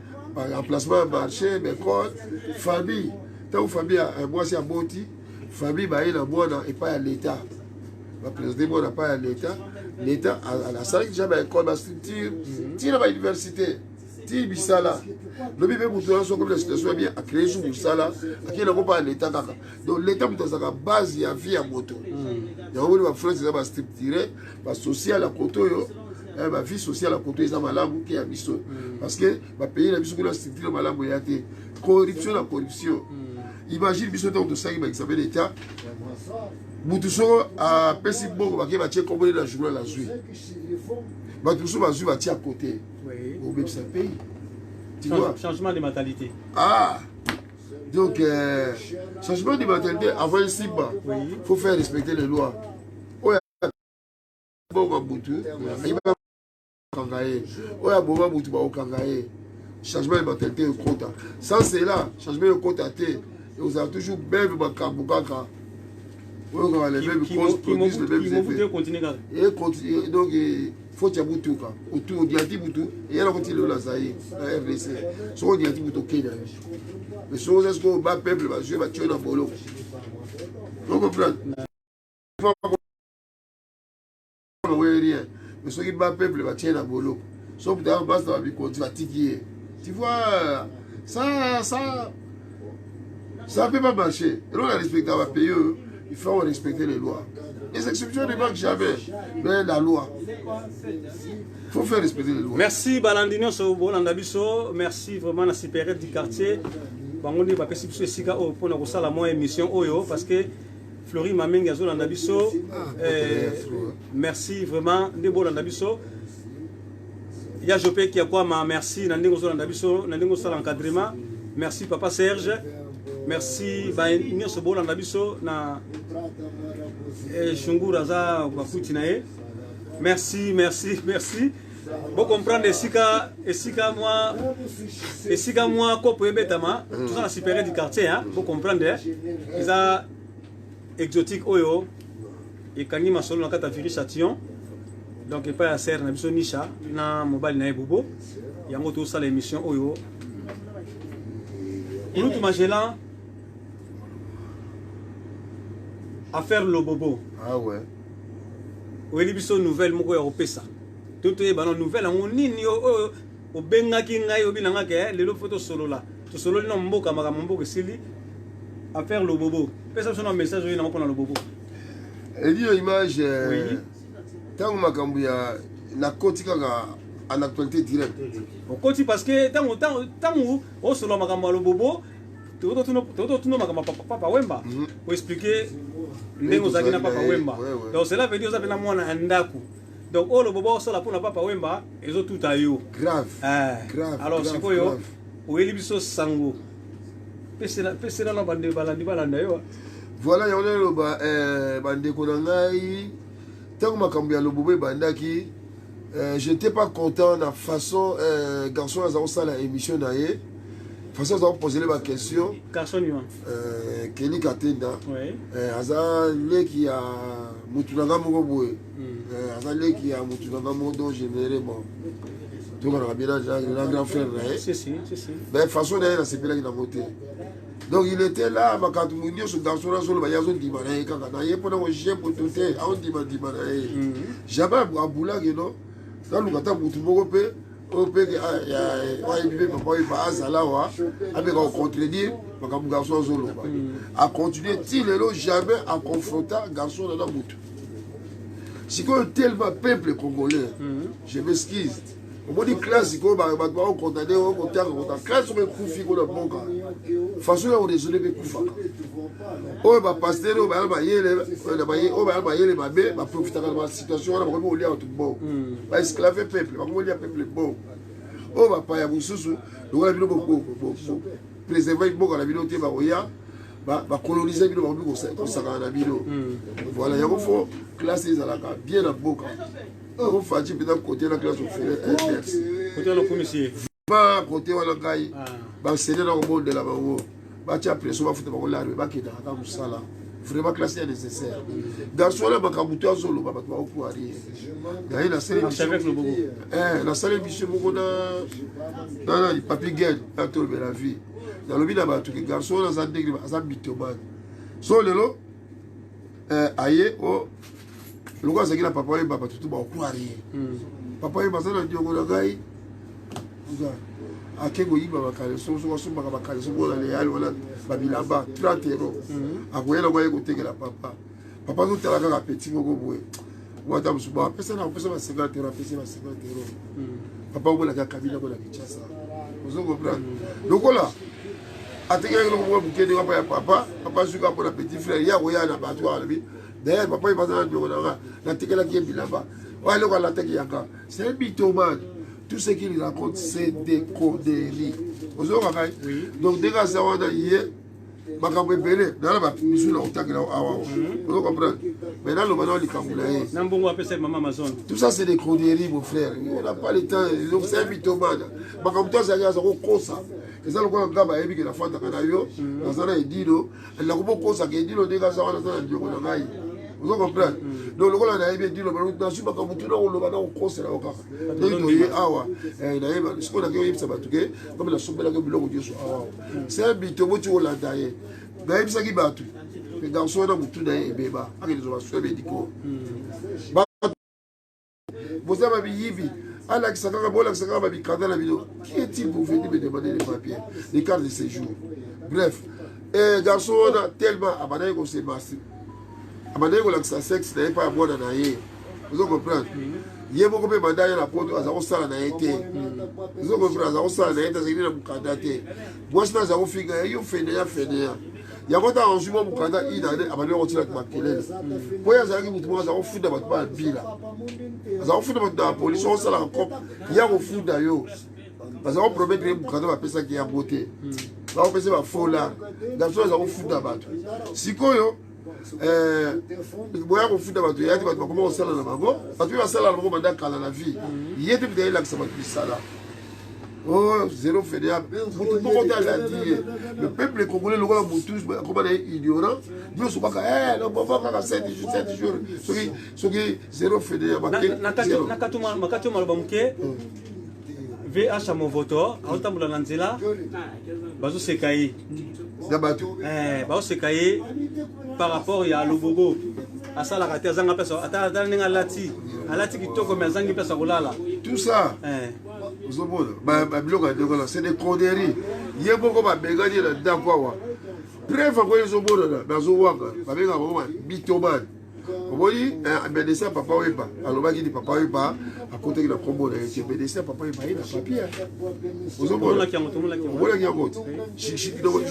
Emplacement marché, école, famille. Tant que famille a moi c'est à Boti, famille bah il a moi et pas à l'État. Le président n'a pas à l'État. L'État a la salle qui a école, la structure, tire à l'université, tire bisala. Le bébé pour tout comme la situation est bien à créer sous bisala, à qui n'a pas à l'État. Donc l'État pour sa base il y a vie à moto. Il y a une France qui a structuré, la social à côté. Ma vie sociale à côté de malamu qui a biso parce que ma pays la biso que la structure malamu ya te corruption la corruption imagine biso donc de ça qui va examiner l'état mutuso a pesi bongo ba ke ba tie comme la journée la zui ba tuso ba zui ba tie à côté au même ce pays tu vois changement de mentalité donc changement de mentalité avant un simba faut faire respecter les lois bon Mobutu oya boma mutu ba okanga ye changement de mentalité au quota sans cela changement de quota te vous avez toujours même makambo kaka oyo kaka les mêmes causes produisent les mêmes effets et continue donc faut ya mutu ka autour diati mutu et là continue la zaï la RDC so diati mutu Kenya mais so est-ce que ba peuple ba jouer ba tuer na bolo vous comprenez rien mais ceux qui battent peuple va tirer la bolo sauf que base dans la vie tu vas tiguer tu vois ça peut pas marcher et on a respecté à pays il faut respecter les lois Les exceptions ne manquent jamais. Mais la loi, il faut faire respecter les lois. Merci Balandino Sobolanda Biso, merci vraiment la supérieure du quartier. Bangoni ba pesi biso esika o pona kosala mo émission oyo parce que Flori Mamenga Zolanda Biso merci vraiment de Bolanda Biso. Ya Jopé qui a quoi ma merci Nandingo Zolanda Biso, Nandingo sala encadrement. Merci papa Serge. Merci ba inyo Sobolanda Biso na Shungura za bakuti na ye. Merci. Vous comprenez, esika moi kopo ebetama, tout ça la supérieure du quartier, hein, vous comprenez, ils a exotique oyo, et kangi masolo na kata firi chation, donc il pas à serre na biso nisha na mobile na bobo, yango tout ça l'émission oyo. Nous tout magelan à faire le bobo. Ah ouais. Ou biso nouvelle moko ya opesa. Tout est bon nouvelle on nini o benga ki ngai obinanga ke lelo photo solo là. To solo na mboka makambo sili à faire le bobo. Pesa son message na moko na le bobo. Et dit image tant makambo ya na kotika en actualité directe. Au côté parce que tant o solo makambo le bobo tout makambo papa Wemba pour expliquer ndengo zaki na papa Wemba. Donc cela veut dire ça na mwana ndaku. Donc oh le bobo ça la pour na papa Wemba ezo tout ayo. Grave. Grave. Alors c'est quoi yo? O elibiso sango. Pesela na bande balanda yo. Voilà yone lo ba bande ko ngai tant makambo ya le bobo bandaki j'étais pas content de la façon garçon a ça la émission naie. Façon ils ont posé la question. Garçon Kelly Katenda. Oui. Azale qui a mutunanga moko boye. Azale qui a mutunanga modo généré bon. Tout le monde bien un grand frère là. Si. Ben façon d'ailleurs c'est bien qu'il a voté. Donc il était là quand mon Dieu ce garçon là sur le bayazo di banaye kaka na yepo na oje pour tout on di banaye. Jamais à boula que non. Dans le kata mutu moko pe opé ya bibe papa ba azala wa avec on contredire makambo garçon zolo a continuer tilelo jamais à confronter garçon dans mutu. Si qu'on tellement peuple congolais je m'excuse au mot de classe ko ba condamné au côté en classe me kufi ko na bonka façon on désolé be kufa o ba pasteur o ba yele o ba yele ba be ba profiter de la situation on ba ko liya tout bon ba esclave peuple ba ko liya peuple bon o ba pa ya mususu lo la bino beaucoup préserver beaucoup la bino te ba oya ba coloniser bino ba ko saka na bino voilà ya ko fo classe ezalaka bien na boka. On fait peut-être côté la classe au fait côté le commissaire pas côté wala gai ba c'est dans le monde de la bango ba tia pression ba foutre ba la ba ki da ka musala vraiment classe est nécessaire dans ce là ba ka mutu azolo ba ba ko ari gaï la série avec le bobo la salle biche moko na il papier gueule à tout la vie dans le bina ba tout garçon na za degré za bitoman so lelo aye o le gars c'est que papa est papa tout ba ko ari papa est basana ndiongo na gai akengo yiba bakale so bakale so bola le yali wala babilamba 30 euros akoyela kwa yeko tekela papa tout tala ka petit moko boye wata musuba pesa na pesa ba 50 euros pesa ba 50 euros papa bola ka kabila ko la kichasa ozo comprendre donc là atekela ko bukede kwa ya papa suka pour la petit frère ya ko ya na batwa bi d'ailleurs papa il va dans la tekela qui est bilamba ouais le la teki yaka c'est un bitomane. Tout ce qu'il raconte, c'est des conneries. Donc, dès que ça va dans hier, vous comprenez. Tout ça, c'est des conneries, mon frère. On n'a pas le temps. C'est un mythomane. C'est ça le quoi gaba ebi que la fanta kana yo nazana edilo la ko kosa ke edilo de ga sawana sana ndiko na ngai vous comprenez donc le gars na ebi edilo ba na suba ka mutu na lo ba na ko kosa la ka donc yi awa na eba ce qu'on a que yebisa batuke comme la sombela que biloko Dieu awa c'est un bitomo tu olanda ye ba yebisa ki batu que garçon na mutu na ebeba akeli zo ba diko ba vous avez yibi ala kisaka bola kisaka ba bikanda la vidéo qui est-il pour venir me demander les papiers les cartes de séjour bref garçon on a tellement abandonné qu'on s'est massé abandaki kolakisa sexe na ye mpa ya mwana na ye ozo comprendre ye moko mpe banda ye na poto aza kosala na ye te ozo comprendre aza kosala na ye te azalaki na mokanda te mwasi na aza kofinga ye yo feneya yango ntango azwi mwa mokanda inane abandi kotilaki makelele po ye azalaki motu moko aza kofunda bato ba bila aza kofunda bato na polisi okosalaka kope ya kofunda yo baza koprometre ye mokanda bapesaki yango te bakopesa bafola garso aza kofunda bato sikoyo boya kofunda bato yati bato bakoma kosala na bango bato mpe basala na bango banda kala na vie ye te mpe ayelakisa bato misala oh zéro fédéral mutu moko te alandi ye le peuple congolais lokola mutu akoma na ye ignorant nyonso kaka nabova kaka 7 jours soki zéro fédéral nakati maloba moke VH Movoto aotambola na nzela bazoseka ye na bato bazoseka ye par rapport ya lobobo asalaka te azanga mpesa ata ndenge alati kitoko me azangi mpesa kolala tout ça ozomona babiloko ya ndeko c'est des conneries ye moko babengani na ndako awa preuve yango ezomonana bazowanga babengaka bango bitomane omoni médecin ya papa weba alobaki ni papa weba akotaki na kombo na ye te médecin ya papa weba ye na papier ozomonaki yango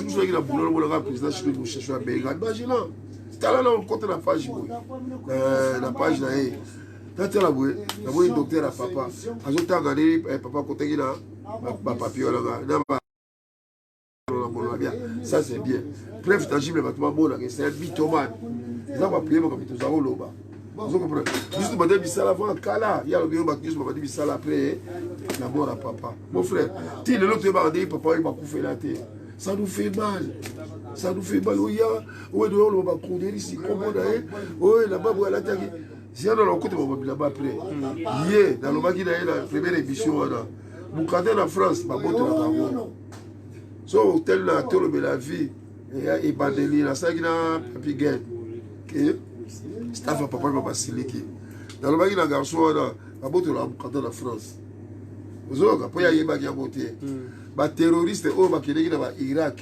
soki na boulot omonaka président chino moshesho abenga imagina tala na okota na page boye na page na ye natala boye namoni docteur ya papa azotanga nini papa akotaki na bapapier wananga ça c'est bien preuve tangible bato bamonaka c'est un bitomane eza baplie makambo toza koloba ozo comprendre biso bade bisala avant kala ya lobi bato nyonso babandi bisala après la mort ya papa mon frère ti lelo toyebaka ndenge papa oyo bakufela te ça nous fait mal oya oyo oloba bakonderisi kombo na ye oyo na babu alataki ziana na okute babilamba après ye nalobaki na ye na première émission wana mokanda na France babotelaka yango so hotel na tolobela vie ebandeli nasalaki na papi gain ke staff ya papa basiliki nalobaki na garçon wana babotolaka mokanda na France ozoyoka mpo yayebaki yango te baterroriste oyo bakendeki na bairak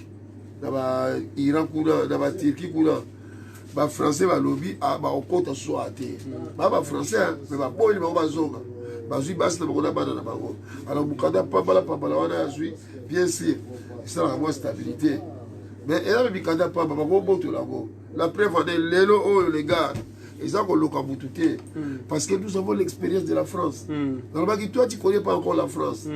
na bairan kuna na baturki kuna bafrançais balobi baokota soa te bafrançais me baboyeli bango bazonga bazwi basi na bango na bana na bango alors mokanda pambala wana azwi bien sûr esalaka mwa stabilité mais eza me mikanda pamba bakobotola yango la preuve ane lelo oyo les gars eza koloka mutu te parce que nous avons l'expérience de la France nalobaki toi tu connais pas encore la France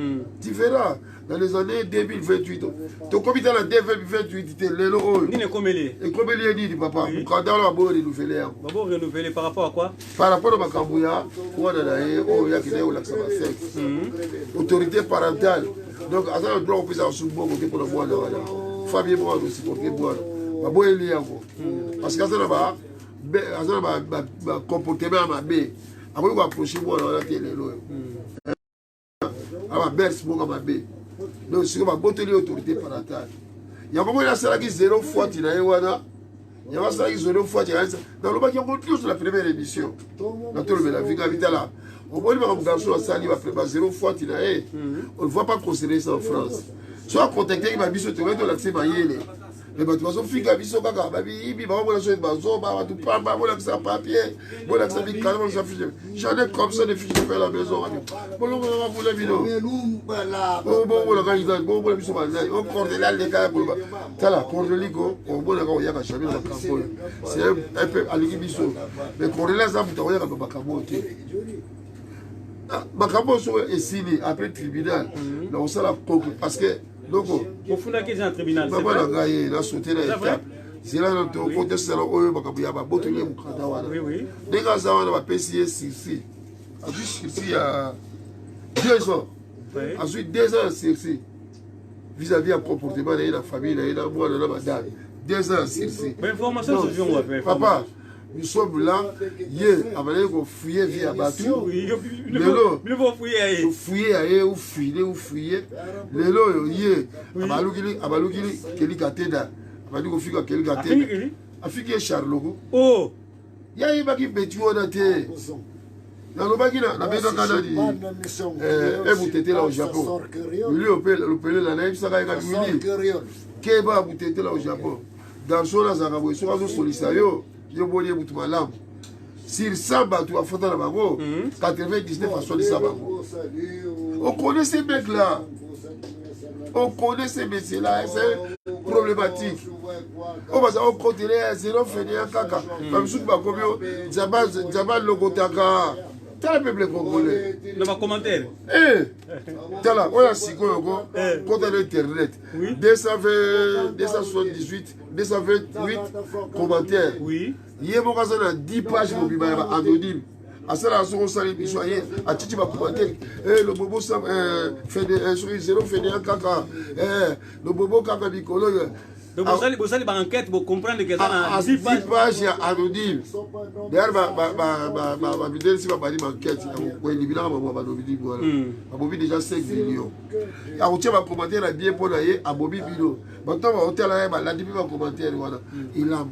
tu verras dans les années 2028 tokomi ta na 2028 te lelo oyo nini ekomeli ye nini papa mokanda wana baboyo renouveler yango babo renouveler par rapport à quoi par rapport na makambo ya wana na ye oyo yakende kolakisa basexe autorité parentale donc aza na droit kopesa basu bongo te mpona mwana wana famille mwana osupporte mwana baboyeli yango parce que aza na bacomportement ya mabe akoki koapproche mwana wana te lelo oyo ababerse moko mabe donc siko baboteli autorité parentale yango moni asalaki 0 fois ti na ye wana yango asalaki 0 fois ti nalobaki yango nyonso na première émission natolobela vinga vitala omoni makambo garçon asali ba 0 fois ti na ye on ne voit pas considérer ça en France so acontacteki babiso tokoki tolakise mayele me bato bazofika biso kaka babiyibi baomona so bazoba bato pamba bolakisa papier bolakisa bikala bolakisa fiche j'en ai comme ça des fiches de faire la maison bolongolaka kuna bino bomona biso banzai o cordela leka koloba tala cordeliko omonaka oyaka jamais na makambo oyo c'est un peu alingi biso mais cordela eza moto akoyaka na makambo oyo te makambo oyo so esili après tribunal na kosala conclu parce que donc ofundaki eza na tribunal mama na ngai nasote na étape zela na tokotesala oyo makambo ya babotoli mokanda wana ndenge aza wana bapesi ye sursis azwi sursis ya 2 ans azwi 2 ans ya sursis vis-à-vis ya comportement na ye na famille na ye na mwana na madame 2 ans ya sursis papa nous sommes là ye abandaki kofouye vie ya bato lelo ofouye ya ye ofouye lelo oyo ye abalukili kelika teda abandi kofika kelika teda afiki ye charloko ye ayebaki beti wana te nalobaki nabengaka nani ebutetela au japon wili lopelela nayebisaka yeka wili keba butetela au japon garçon azalaka boye soki azosolisa yo yo boni mutu malamu sur 100 bato afata na bango 99 aswalisa bango. On connaît ces mecs là, on connaît ces messieurs là, c'est problématique. On va savoir continuer zéro finir kaka comme sous bakomi Djaba Logotaka. T'as le peuple congolais. Dans ma commentaire. T'as là, on a 5 ans, compte internet. 278, 228 commentaires. Oui. Il y a 10 pages pour anonyme. À ça, là, on s'est dit, à Titi va commenter. Le bobo fait des zéro fait des caca. Le bobo caca bicolo. Donc, vous allez faire une enquête pour comprendre que ça a 10 pages anonymes. D'ailleurs, ma vidéo, si ma dit enquête, on éliminer ma Bobi déjà 5 millions. A Routier va commenter la bien pour l'aller à Bobi Bino. Maintenant, on hôtel la début va commenter. Il a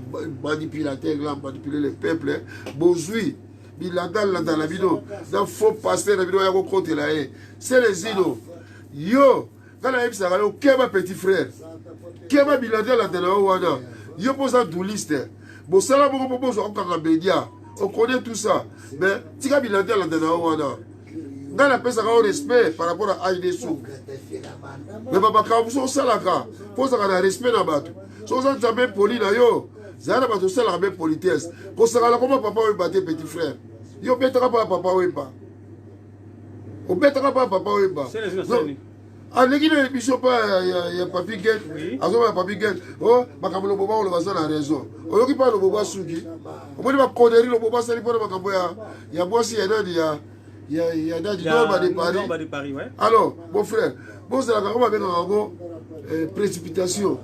manipulé il a manipulé le peuple. Bonjour. Il a dans la vidéo. Dans faux passer la vidéo, il y a un compte là. C'est les inos. Yo, quand on a dit ça, quel est ma petit frère? Qui est bilandé la télé? Yo pose un douliste. Bon, ça là, on propose encore un média. On connaît tout ça. Mais, tu as bilandé la télé? Dans la personne a un respect par rapport à Aïdessou. Mais papa, quand vous êtes là, il faut avoir un respect dans le bateau. Si vous êtes jamais poli, vous avez un peu de politesse. Vous savez comment papa va battre petit frère. Vous ne bêtera pas papa ou pas. Vous ne bêtera pas papa ou pas. C'est les innocents. En l'équipe de l'émission, il y a Papi Guet. Il y a Papi Guet. Oh, Makambo Boba, on le va dans la raison. On ne pas le Boba Sougi. On peut pas connerie le Boba, c'est pas le Makambo. Il y a Boissi, il y a Dadi Norma de Paris. Alors, mon frère, bon, c'est la caméra avec une précipitation.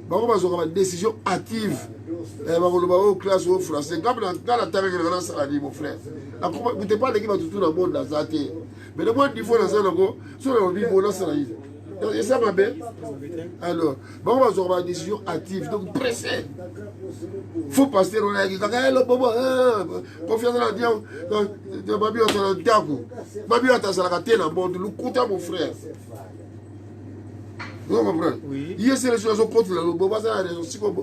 On va avoir une décision hâtive. On va avoir une classe au français. Quand la terre est ça la dit, mon frère. Vous n'êtes pas l'équipe de tout le monde dans sa tête. Mais le moins il faut dans ça, sur le niveau, là, ça la dit. Et ça va bien. Alors, on va avoir une décision hâtive. Donc, pressé. Il faut passer dans la gueule. Confiance dans la diable. Mabi a dans le diable. Mabi a dans la tête dans le monde. Nous mon frère. Vous comprenez? Oui. Il y a ces situations contre le bobo.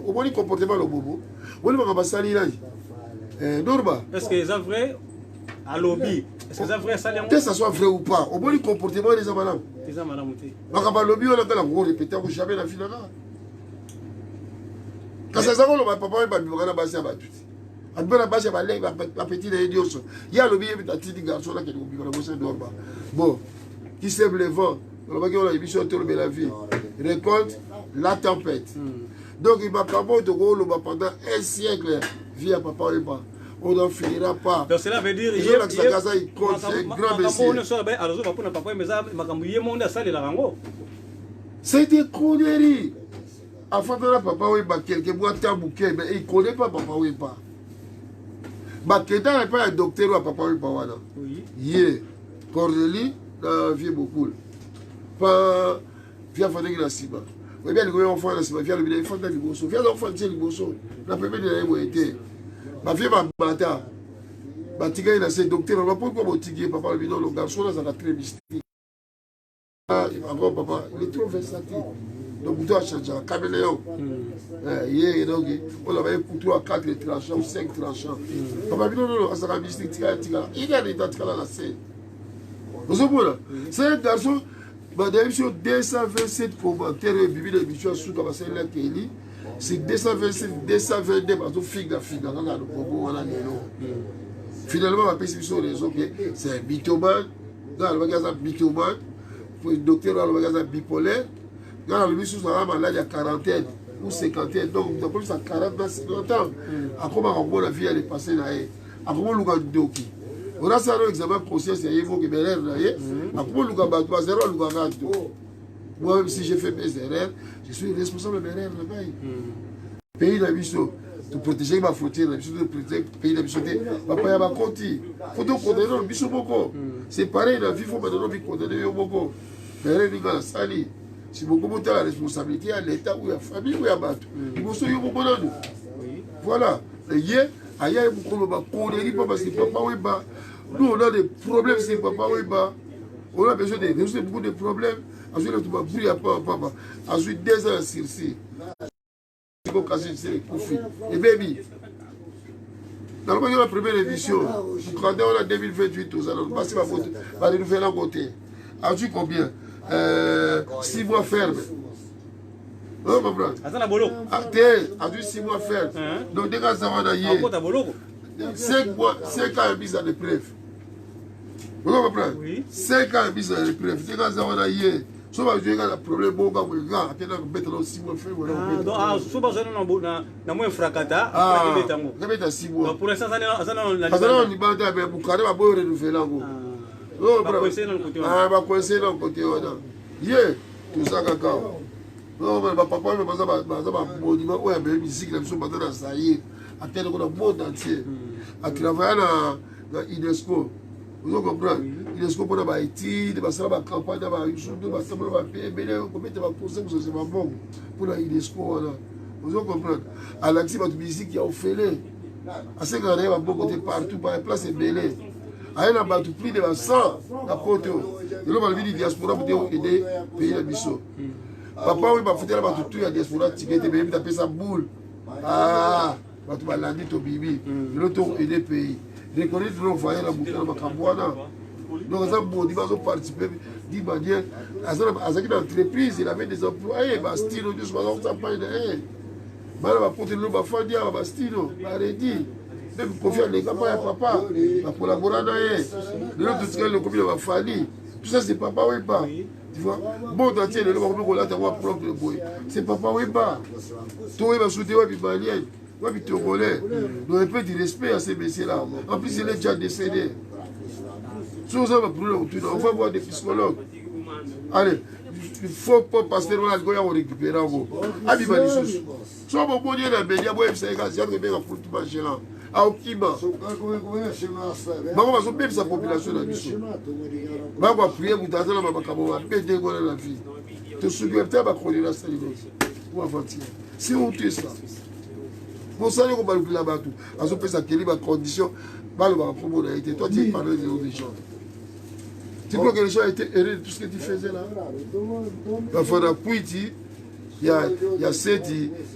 Au moins, il comportement le bobo. On va pas salir là. Norma. Est-ce que c'est vrai à lobby? Est-ce que c'est vrai ça? Que ça soit vrai ou pas, au moins, il comportement des amalams. Des amalams. Le lobby, on a fait la gros répéter, on jamais la finale. Quand ça s'appelle, papa, il va me passer à battre. Il va passer à battre, la petite idiot. Il y a le billet de la petite garçon là qui est au bureau de Norma. Bon, qui sème les vents. On va dire l'émission Tourner la vie. Récolte la tempête. Donc il va pendant un siècle vie à papa et pas. On n'en finira pas. Donc cela veut dire c'est un grand messieurs. C'est des conneries. Avant de la papa ou pas quelques mois tabouquet, mais il ne connaît pas papa ou pas. Baketa n'est pas un docteur ou papa ou pas. Oui. Yeah. Cordelie, dans vie beaucoup. Pas via Fadek la Siba. Oui, bien, les enfants la Siba, via le village, via l'Ibosso, via l'enfant de l'Ibosso. La première de l'année été. Ma fille m'a battu. Ma tigre, il a ses docteurs. On va pas pourquoi mon tigre, papa, le garçon, là, ça va très mystique. Encore, papa, il est trop versatile. Donc, vous devez changer un caméléon. Hier, donc, on avait un couteau à 4 tranchants ou 5 tranchants. Papa, non, ça va mystique, il a des dates à la scène. Vous savez, c'est un garçon. Madame, sur 227 commentaires, Bibi de Bichon sous comme c'est là qui est dit, c'est 227, 222, parce que figue la figue, on a le propos, on a les noms. Finalement, on a pris sur les autres, c'est un mythomane, dans le magasin mythomane, le docteur dans le magasin bipolaire, dans le monsieur, on a malade à quarantaine ou cinquantaine, donc on a plus à 40 ans, 50 ans. À comment on la vie elle est passée là, à comment on a doki. On a ça dans l'examen conscience, il faut que mes erreurs, moi, si j'ai fait mes erreurs, je suis responsable de mes erreurs là-bas. Pays d'Abisso, de protéger ma frontière, de protéger le pays d'Abisso, papa, il y a ma conti. Il faut donc condamner le biso beaucoup. C'est pareil, la vie, il faut maintenant condamner beaucoup. Mais rien n'est pas sali. Si beaucoup montent la responsabilité à l'État ou à la famille ou à Batou, il faut se beaucoup dans nous. Voilà. Hier, il y a beaucoup de conneries parce que papa, oui, bah. Nous, on a des problèmes, c'est papa, oui, bah. On a besoin de résoudre beaucoup de problèmes. Ensuite, on va brûler à papa. Ensuite, 2 ans à Circe. C'est comme casser les couffes. Et baby, Normalement, il y a la première édition. Quand on a 2028, tout ça, donc, parce qu'il va renouveler à côté. As-tu combien 6 mois ferme. Non, mon frère. As-tu 6 mois ferme. Donc, dès que ça va d'ailleurs, 5 mois, 5 ans de mise en épreuve. Vous comprenez? 5 ans de mise en épreuve. Dès que ça va d'ailleurs, si vous avez un problème, vous avez un 6 mois ferme. Donc, si vous avez un fracata, vous avez 6 mois. Pour l'instant, ça n'a pas va coincer dans le côté. Tout ça, cacao. Non, mais papa, il m'a dit un monument où il y a une musique, la musique maintenant, ça y est, à tel le monde entier. À travailler dans l'UNESCO. Vous comprenez? l'UNESCO pour la étude, la campagne, la pour la UNESCO. Vous comprenez? À l'accès de la musique, il y a un fêlé. À ce qu'on a beaucoup de partout, par la place est belée. Il y a plus de 100 à Poto. Il y a une diaspora pour aider le pays de Bissau. Papa, oui, il y a la diaspora qui a fait sa boule. Ah, tu vas l'andi au bibi. Il a aidé le pays. Reconnaître le foyer la boucle de Macambouana. Donc, ça, bon, il va participer d'une manière. À cette entreprise, il avait des employés. Bastino, Dieu, ça pas aidé. Il va porter le bafandi à Bastino. Il va redire. Même confier les campagnes à papa, à collaborer avec le combien va falloir. Tout ça, c'est papa ou pas. Tu vois, bon, entier, le monde va avoir propre de boy. C'est papa ou pas. Toi, il va soutenir les Maliens, les Togolais. Donc, un peu de respect à ces messieurs-là. En plus, il est déjà décédé. Si vous avez un problème, on va voir des psychologues. Allez, il faut pas passer dans la goya pour récupérer un mot. Abibali sous. Si on va bon dire dans les médias, vous savez que c'est un peu bien pour tout marcher là. À Okima. Maman va même sa population dans l'issue. Maman va prier pour t'attendre dans ma caméra, mais dès qu'on a la vie. Tu te souviens peut-être de la la salle. Ou avant-hier. C'est honteux ça. Pour ça, on va le là-bas tout. À ce point, ça quelle est ma condition. Mal va pour la été. Toi, tu es parlé des gens. Tu crois que les gens étaient heureux de tout ce que tu faisais là? La fois de Pouiti, il y a 7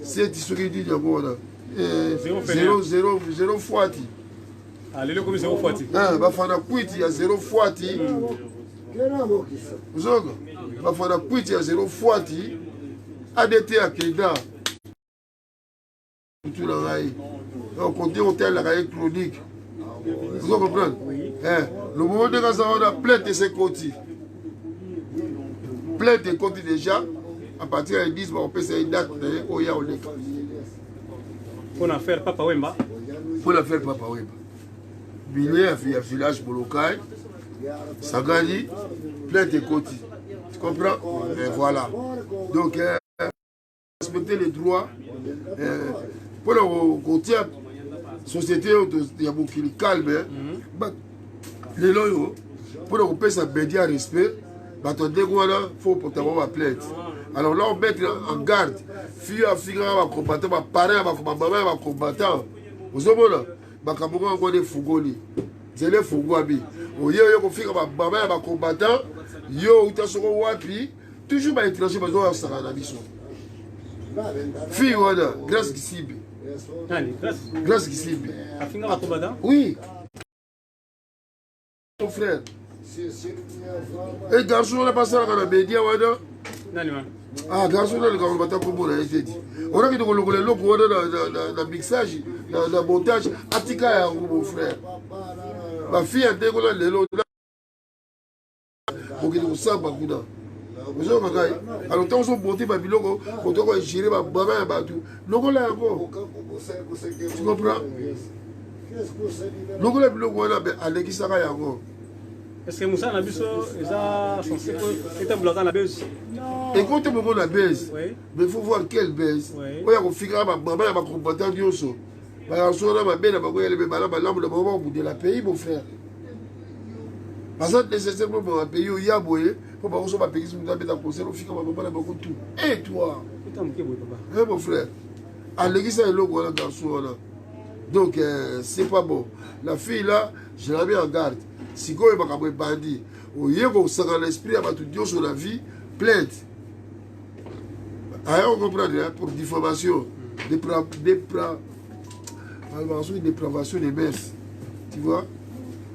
ce qui dit de là. 0 Fouati. Ah, les comme 0 Fouati. La fois de Pouiti, il y a 0 Fouati. Vous avez la fois de Pouiti, il y a 0 Fouati. ADT à Keda. Tout le rail. On continue au tel la rail chronique. Vous comprenez? Le moment de quand on a plein de ces côtés. Plein de côtés déjà. À partir de 10, on peut faire une date au Yaouleka. Pour la faire Papa Wemba. Pour la faire Papa Wemba. Billet, il y a un village Molokai. Sagani, plein de côtés. Tu comprends? Et voilà. Donc, respecter les droits. Pour le côté. Société, il y a beaucoup qui calme. Les loyaux, pour nous payer ça média respect, il faut pour t'avoir ma plainte. Alors là, on met en garde. Fille à fille, on va combattre, ma parent, ma maman, va combattre. Vous avez vu là, on a des fougoli. C'est les fougouabi. Au lieu de faire ma maman, va combattre, yo, tu as son wapi, toujours ma étranger, mais on a ça dans la mission. Fille, voilà, grâce qui cible. Grâce qui cible. Oui. Ton frère. Et garçon, on a passé à la média. Ah, garçon, on a passé à la on a le dans le mixage, dans le montage. Atika, mon frère. Ma fille a décollé le lot. Pour qu'il nous sache, alors, quand on a monté ma bilogo, quand on a géré ma maman et ma tout, logo là encore. Tu comprends? Logo là, bilogo là, à l'église, ça va encore. Est-ce que Moussa Nabiso est censé être bloqué à la baisse? Écoute, moi, la baisse. Mais il faut voir quelle baisse. Il y a un figure, ma maman, ma combattant, Dioso. Ma soeur, ma belle, ma belle, ma belle, ma maman, de la pays, mon frère. Parce que nécessairement, mon pays, il y a boyé. Pour que je paye, je vais te conseiller, je vais te beaucoup tout. Et toi? Mon frère. À l'église, il y a un garçon. Donc, c'est pas bon. La fille là, je l'ai mis en garde. Si vous avez un bandit, vous avez un esprit, vous avez sur la vie, plainte. On comprend, pour diffamation, une dépravation des messes. Tu vois?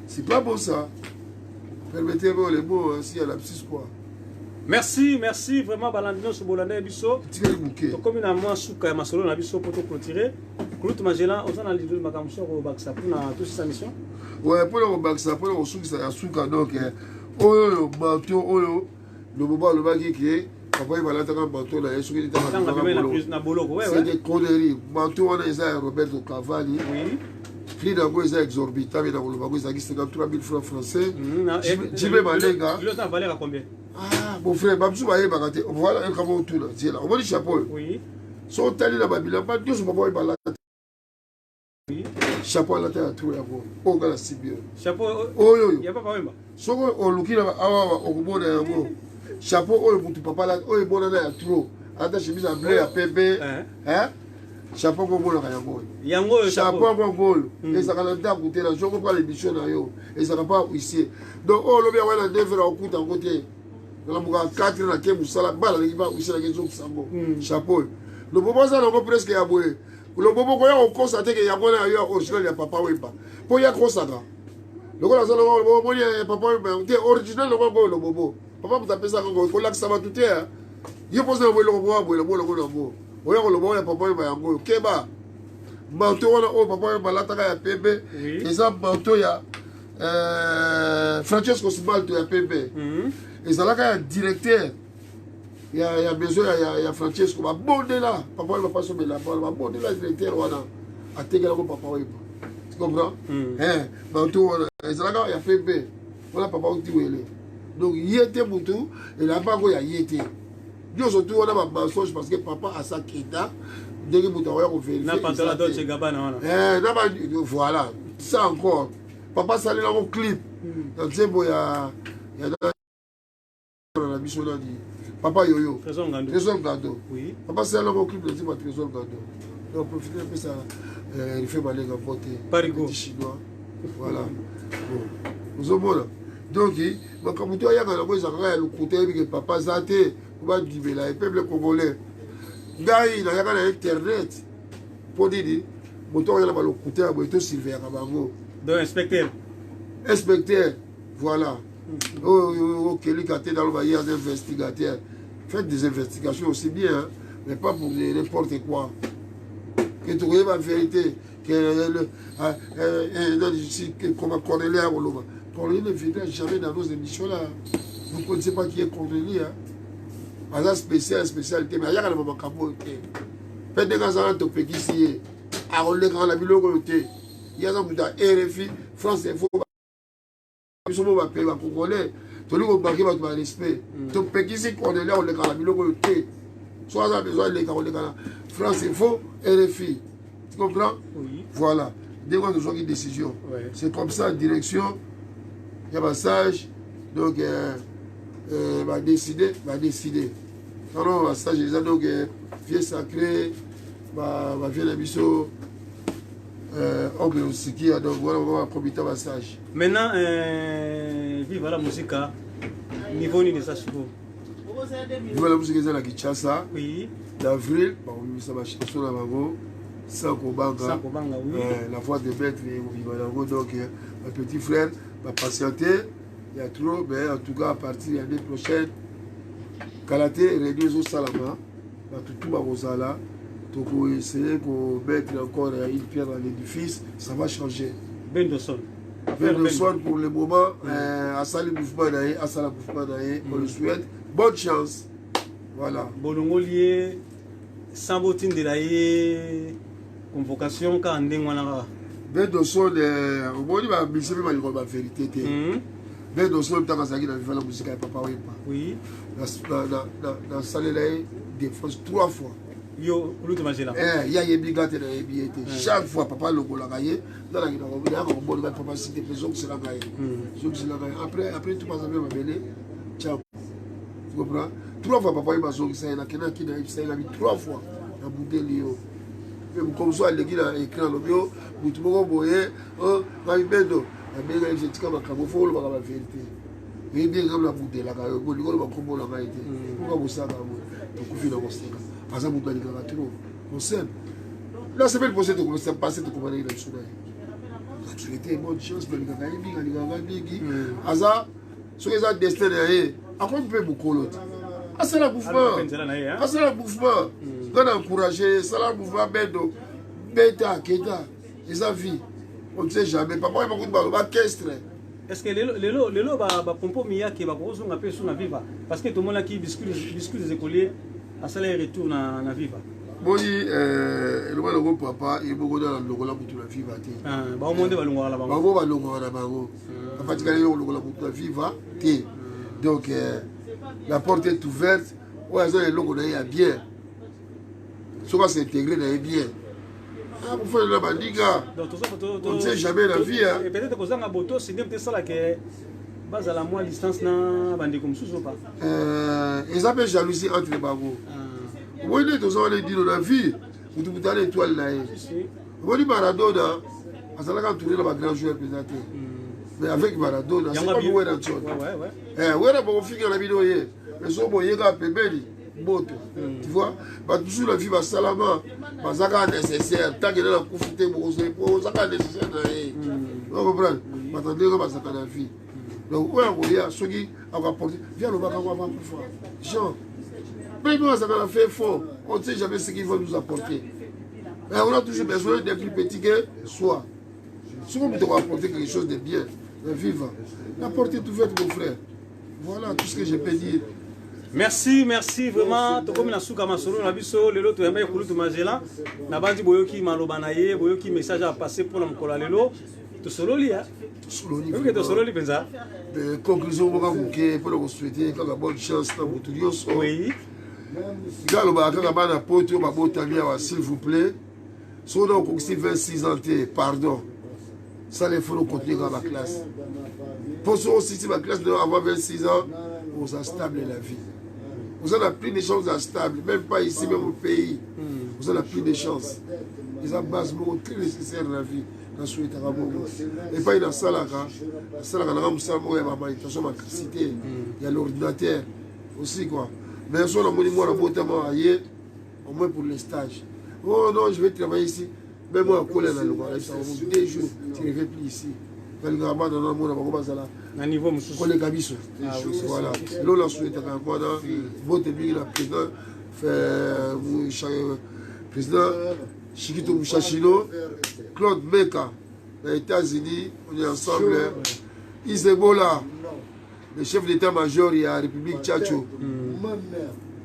C'est pas bon ça. Permettez-moi les mots, s'il y a la psy quoi. Merci, merci vraiment Balandino Sobolane Bisso. Comme une amoureuse souka masolo na biso pour te clôturer. Claude Magela, on a l'idée de ma caméra au Baksa pour toute sa mission. Ouais, pour le Baksa, pour le souka donc oh bateau oh le boba le bagi qui papa il va l'attaquer bateau là est-ce qu'il est na boloko ouais c'est des conneries. Bateau on est à Roberto Cavalli. Oui. Prix d'ango est exorbitant mais dans le bateau ça qui 53 000 francs français. Jimé Malenga. Il a valeur à combien? Ah, mon frère, Babsou va y aller. Voilà un camion tout là. Tiens là, on va le chapeau. Oui. Son tali la Babylone, pas Dieu, on va y aller. Oui. Chapeau à la terre, tout là. Oh, gars, c'est bien. Chapeau. Oh, yo. Il n'y a pas de problème. So, on look là, on va au bon chapeau, oh, pour ton papa là, oh, il est bon là, trop. Attends, chemise à bleu, à pépé. Hein? Chapeau, on va là, yango. Chapeau, on va. Et ça va l'entendre à côté là. Je comprends les missions là, yo. Et ça va pas ici. Donc, oh, le bien, on va la défaire au côté à côté. La 4 na ke musala bala le ba usela ke zoku sango chapeau le bobo ça le presque ya boye le bobo ko ya ko constater que ya bona ya original ya papa wemba po ya ko saka le ko la sala le bobo ya papa wemba te original le bobo papa mta pesa ko la saba tout ya yo pose le bobo le bobo le bobo o ya ko le bobo ya papa wemba yango keba manto wana o papa wemba la taka ya pepe eza manto ya Francesco Smalto ya pepe. Et ça là quand il y a directeur, il y a besoin, il y a Francesco, va bonner là, papa il va pas sauver là, va bonner là directeur voilà, à Tegala papa oui, tu comprends? Bah tout et ça là quand il y a fait voilà papa où tu es donc il était beaucoup et là bas il y a été. Dieu surtout on a ma mensonge parce que papa a sa quête, dès que vous t'envoyez on vérifie. N'a pas la Dolce Gabbana voilà, ça encore. Papa salé dans mon clip, donc c'est bon il y a papa Yoyo, Trésor Gado. Oui. Papa c'est là mon clip de Trésor Gado. Donc profitez un peu ça, il fait mal à voter. Parigo. Chinois. Voilà. Bon. Nous sommes là. Donc, quand tu as le côté que papa Zate, on va dire le peuple congolais. Gars, il y a internet. Pour dire, moto il y a le côté à Boito Sylvain Kabango. Donc inspecteur. Inspecteur, voilà. Oh, Kelly Katé dans le vaillé un investigateur. Faites des investigations aussi bien, hein, mais pas pour n'importe quoi. Que tu regardes la vérité. Comme Cornelia Rolova. Cornelia ne viendra jamais dans nos émissions là. Vous ne connaissez pas qui est Cornelia. Hein? Par spécialité, mais il y a un moment capot. Faites des gars à Topeki ici. À Rolé quand la ville côté. Il y a un RFI, France Info. Nous sommes pays congolais. Tout le monde va avoir respect. Donc, ici, on est là, on est dans la ville côté. Soit on a besoin de France Info, RFI. Tu comprends? Oui. Voilà. Dès qu'on a besoin d'une décision. Ouais. C'est comme ça, direction. Il y a un sage. Donc, va décider. Alors, un sage, donc, vieux sacré, va vieux la mission. Donc voilà, on va profiter de sage. Maintenant, vive la musique. Niveau ni de ça sur vous. Vive la musique de la Kinshasa. Oui. D'avril, ça va chanson là bas. Sans Kobanga, oui. La voix de maître Vivanango. Donc, mon petit frère va patienter. Il y a trop, mais en tout cas, à partir de l'année prochaine, Kalaté réduit au Salama. Tout va aux Ala. Donc, on va essayer de mettre encore une pierre dans l'édifice. Ça va changer. Bendoson pour le moment. À Salim Mouvement, à Salam Mouvement, on le souhaite. Bonne chance. Voilà. Bolongolier, Sambotine de la convocation quand on est Bendoson, au moins, il va misser la vérité. Bendoson, tant que la musique avec Papa Wemba. Oui. Dans la salle, il défonce 3 fois. Yo, il y a des bigates chaque fois, papa le gola gaillé. Dans la gueule, on va papa citer les gens qui sont là. Après, tout passe bien, ma belle. Ciao. Tu comprends? 3 fois, papa il m'a dit ça, il a mis 3 fois. Il a boudé Léo. Comme ça, il a écrit dans le bio, il a boyé, il a mis Bendo. Il a mis un camoufle, il a la vérité. Il a bien comme la boudé, la gaille, il a comme la gaille. Pourquoi vous savez? Parce que vous avez trop. On s'aime. La semaine prochaine, tu commences à passer, tu commences à aller dans le soleil. Tu étais bonne chance, mais il y a Aza, sur les destin, à quoi tu peux beaucoup l'autre? Ah, c'est le mouvement. Ah, c'est le mouvement. On a encouragé, c'est le mouvement, Beta, Keta, les avis. On ne sait jamais. Papa, il y a beaucoup de balles, orchestre. Est-ce que les lots, pompo miya qui va grosso on appelle sur la viva parce que tout le monde qui discute des écoliers à salaire retour na viva. Moi, le monde papa, il est beaucoup dans le logola pour la viva. Ah, bah au monde va longuer là-bas. Bah on va longuer là-bas. En fait, il y a le logola pour la viva. Donc la porte est ouverte. Ouais, ça le logo là bien. Ça va s'intégrer là bien. Ah, vous faites la bandiga. On ne sait jamais la vie. Et peut-être que vous avez un boto, c'est peut-être ça que base à la moins distance na bandi comme sous ou pas. Ils appellent jalousie entre les bagos. Vous voyez, tous on les dit dans la vie. Vous vous allez étoile là. Vous voyez Maradona, ça l'a entouré là grand joueur présenté. Mais avec Maradona, c'est pas vous dans ça. Ouais. Ouais là bon figure la vidéo hier. Mais so bon yega pebeli. Boto. Tu vois, toujours la vie va salama, ça nécessaire, tant que la profiter pour ça nécessaire. Vous comprenez? Attendez, on va ça la vie. Donc, ouais, on y a ceux qui ont rapporté. Viens, on va avoir plus fort. Jean, mais nous, ça va faire fort. On ne sait jamais ce qu'ils vont nous apporter. Mais on a toujours besoin d'un plus petit que soi. Si on peut apporter quelque chose de bien, de vivant, apportez tout fait, mon frère. Voilà tout ce que je peux dire. Merci vraiment. Tokomi na suka masolo na biso lelo to yamba ekulu to majela na bandi boyoki maloba na ye boyoki message à passer pour la mkola lelo to sololi ya sololi que to sololi penza conclusion boka muke pour vous souhaiter kaka bonne chance na mutu nyonso oui galo ba kaka bana poto ba botami wa s'il vous plaît so donc aussi 26 ans pardon ça les faut continuer dans la classe pour ceux aussi ma classe de avant 26 ans vous a stable la vie. Vous avez plus de chances instables, même pas ici, même au pays. Vous avez plus de chances. Ils ont base très nécessaire dans la vie. Et pas dans ça là, il y a l'ordinateur aussi quoi. Mais sur le monument, au moins pour les stages. Oh non, je vais travailler ici. Même moi, à Colin, ça va 2 jours, tu ne reviens plus ici. Na niveau voilà l'on a souhaité encore voter le président Chiquito Mouchachino, Claude Meka aux États-Unis, on est ensemble. Isebola, le chef d'état-major de la République Tchatcho,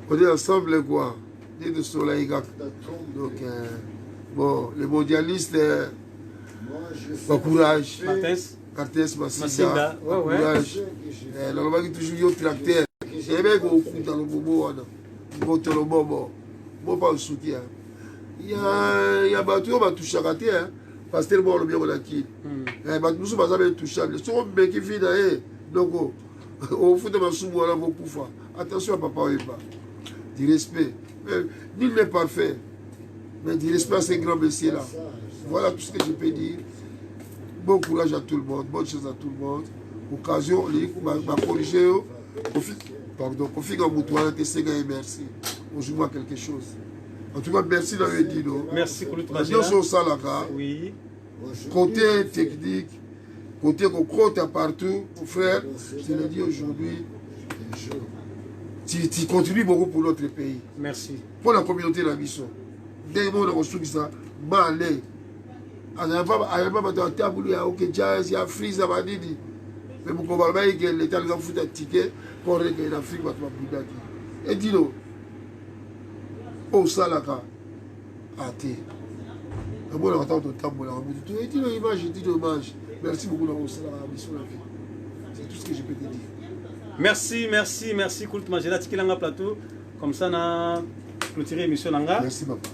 on est ensemble quoi, de Soleil. Donc bon, les mondialistes, bon courage. Cartes Massida, courage. Normalement, il y a toujours un tracteur. Et même au coup dans le bobo, il le bobo. Bon, pas le soutien. Il y a un bateau qui va toucher à la terre. Parce que le bon, le bien, on a qui. Nous sommes pas touchables. Si on met qui vit d'ailleurs, donc, au foot de ma soumou, on a beaucoup fois. Attention à papa et pas. Du respect. Nul n'est parfait. Mais du respect à ces grands messieurs-là. Voilà tout ce que je peux dire. Bon courage à tout le monde, bonne chance à tout le monde. Occasion, les ma corriger, pardon, config en moutoir, merci. On joue moi quelque chose. En tout cas, merci d'avoir dit. Merci pour le travail. Oui. Côté technique, côté qu'on compte partout, mon frère, je te le dis aujourd'hui, tu contribues beaucoup pour notre pays. Merci. Pour la communauté de la mission. Dès que on a construit ça, malé. Il y a pas de table, il y a aucun jazz, il y a frise, il y a madidi. Mais pour qu'on va dire que l'État nous a foutu un ticket pour régler l'Afrique, va te faire. Et dis-nous, au Salaka, à thé. Et moi, on attend ton temps, et dis-nous, image. Merci beaucoup d'avoir aussi la mission de la vie. C'est tout ce que je peux te dire. Merci, Kult Majela, Tikilanga Plateau. Comme ça, on a clôturé l'émission. Merci, papa.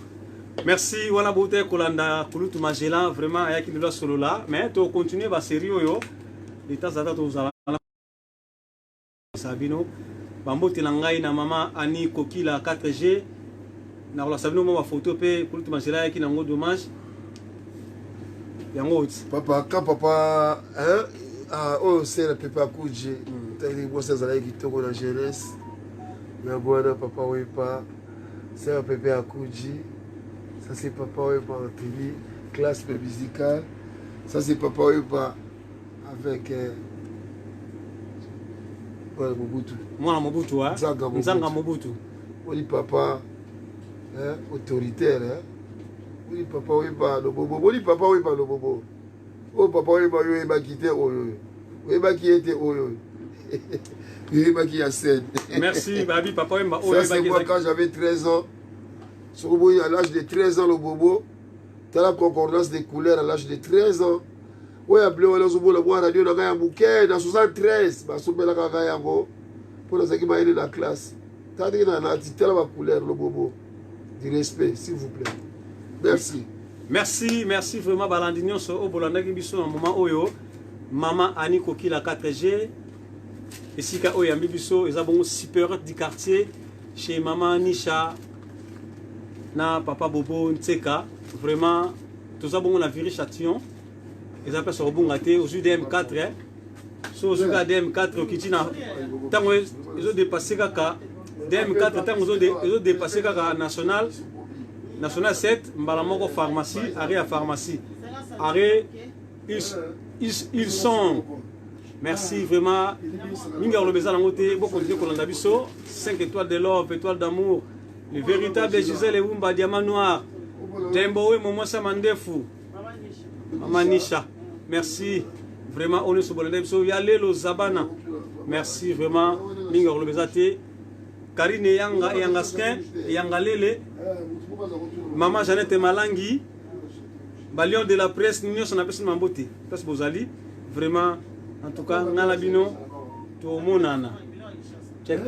Merci, wana boute kolanda Kulutu Majela, vraiment ayaki de solo là, mais tu continues la série yo. L'état zata to zala Sabino, bambote langai na mama Ani Kokila 4G. Na la Sabino ma photo pe Kulutu Majela ayaki nango dommage. Yango papa, quand papa oh c'est le papa Kouji, t'as dit moi ça zala qui toko na jeunesse. Mais bon papa oui pas, c'est le papa Kouji. Ça c'est Papa Wemba Anthony, classe musicale. Ça c'est Papa Wemba avec Mobutu. Moi Mobutu, hein? Nzanga Mobutu. Oui, papa autoritaire. Oui, Papa Wemba le bobo. Oui, Papa Wemba le bobo. Oh, Papa Wemba Wemba qui était Oyo. Wemba qui était Oyo. Wemba qui a scène. Merci, Babi, Papa Wemba. Ça c'est moi quand j'avais 13 ans. À l'âge de 13 ans, le bobo. Tu as la concordance des couleurs à l'âge de 13 ans. Oui, appelé on a la radio dans un bouquet dans 73. Bah, soupe la kagayango. Pour la qui m'a aidé dans la classe. Tu as dit dans la couleur, le bobo. Du respect, s'il vous plaît. Merci. Merci vraiment Balandinho so au Bolanda qui biso un moment oyo. Maman Annie Koki la 4G. Et si ka oyo biso ils ont super du quartier chez maman Nisha na papa Bobo Ntseka. Vraiment tout ça bon on a viré Châtillon. Ils appellent sur Bongate au sud DM4 hein. So sur DM4 qui tina tango ils ont dépassé kaka DM4 tango ils ont dépassé kaka national 7 mbalamoko pharmacie arrêt à pharmacie arrêt ils sont merci vraiment minga le bezala ngote beaucoup de kolanda biso 5 étoiles de l'or étoile d'amour le véritable Gisèle Wumba diamant noir Dembowe Momo Samandefu Maman Nisha merci vraiment on est sur bolanda biso yale lo zabana merci vraiment minga le bezate Karine Yanga Yangaskin Yangalele Maman Jeannette Malangi Balion de la presse nous sommes appelés Mambote parce que vous allez vraiment en tout cas dans la bino tout le monde check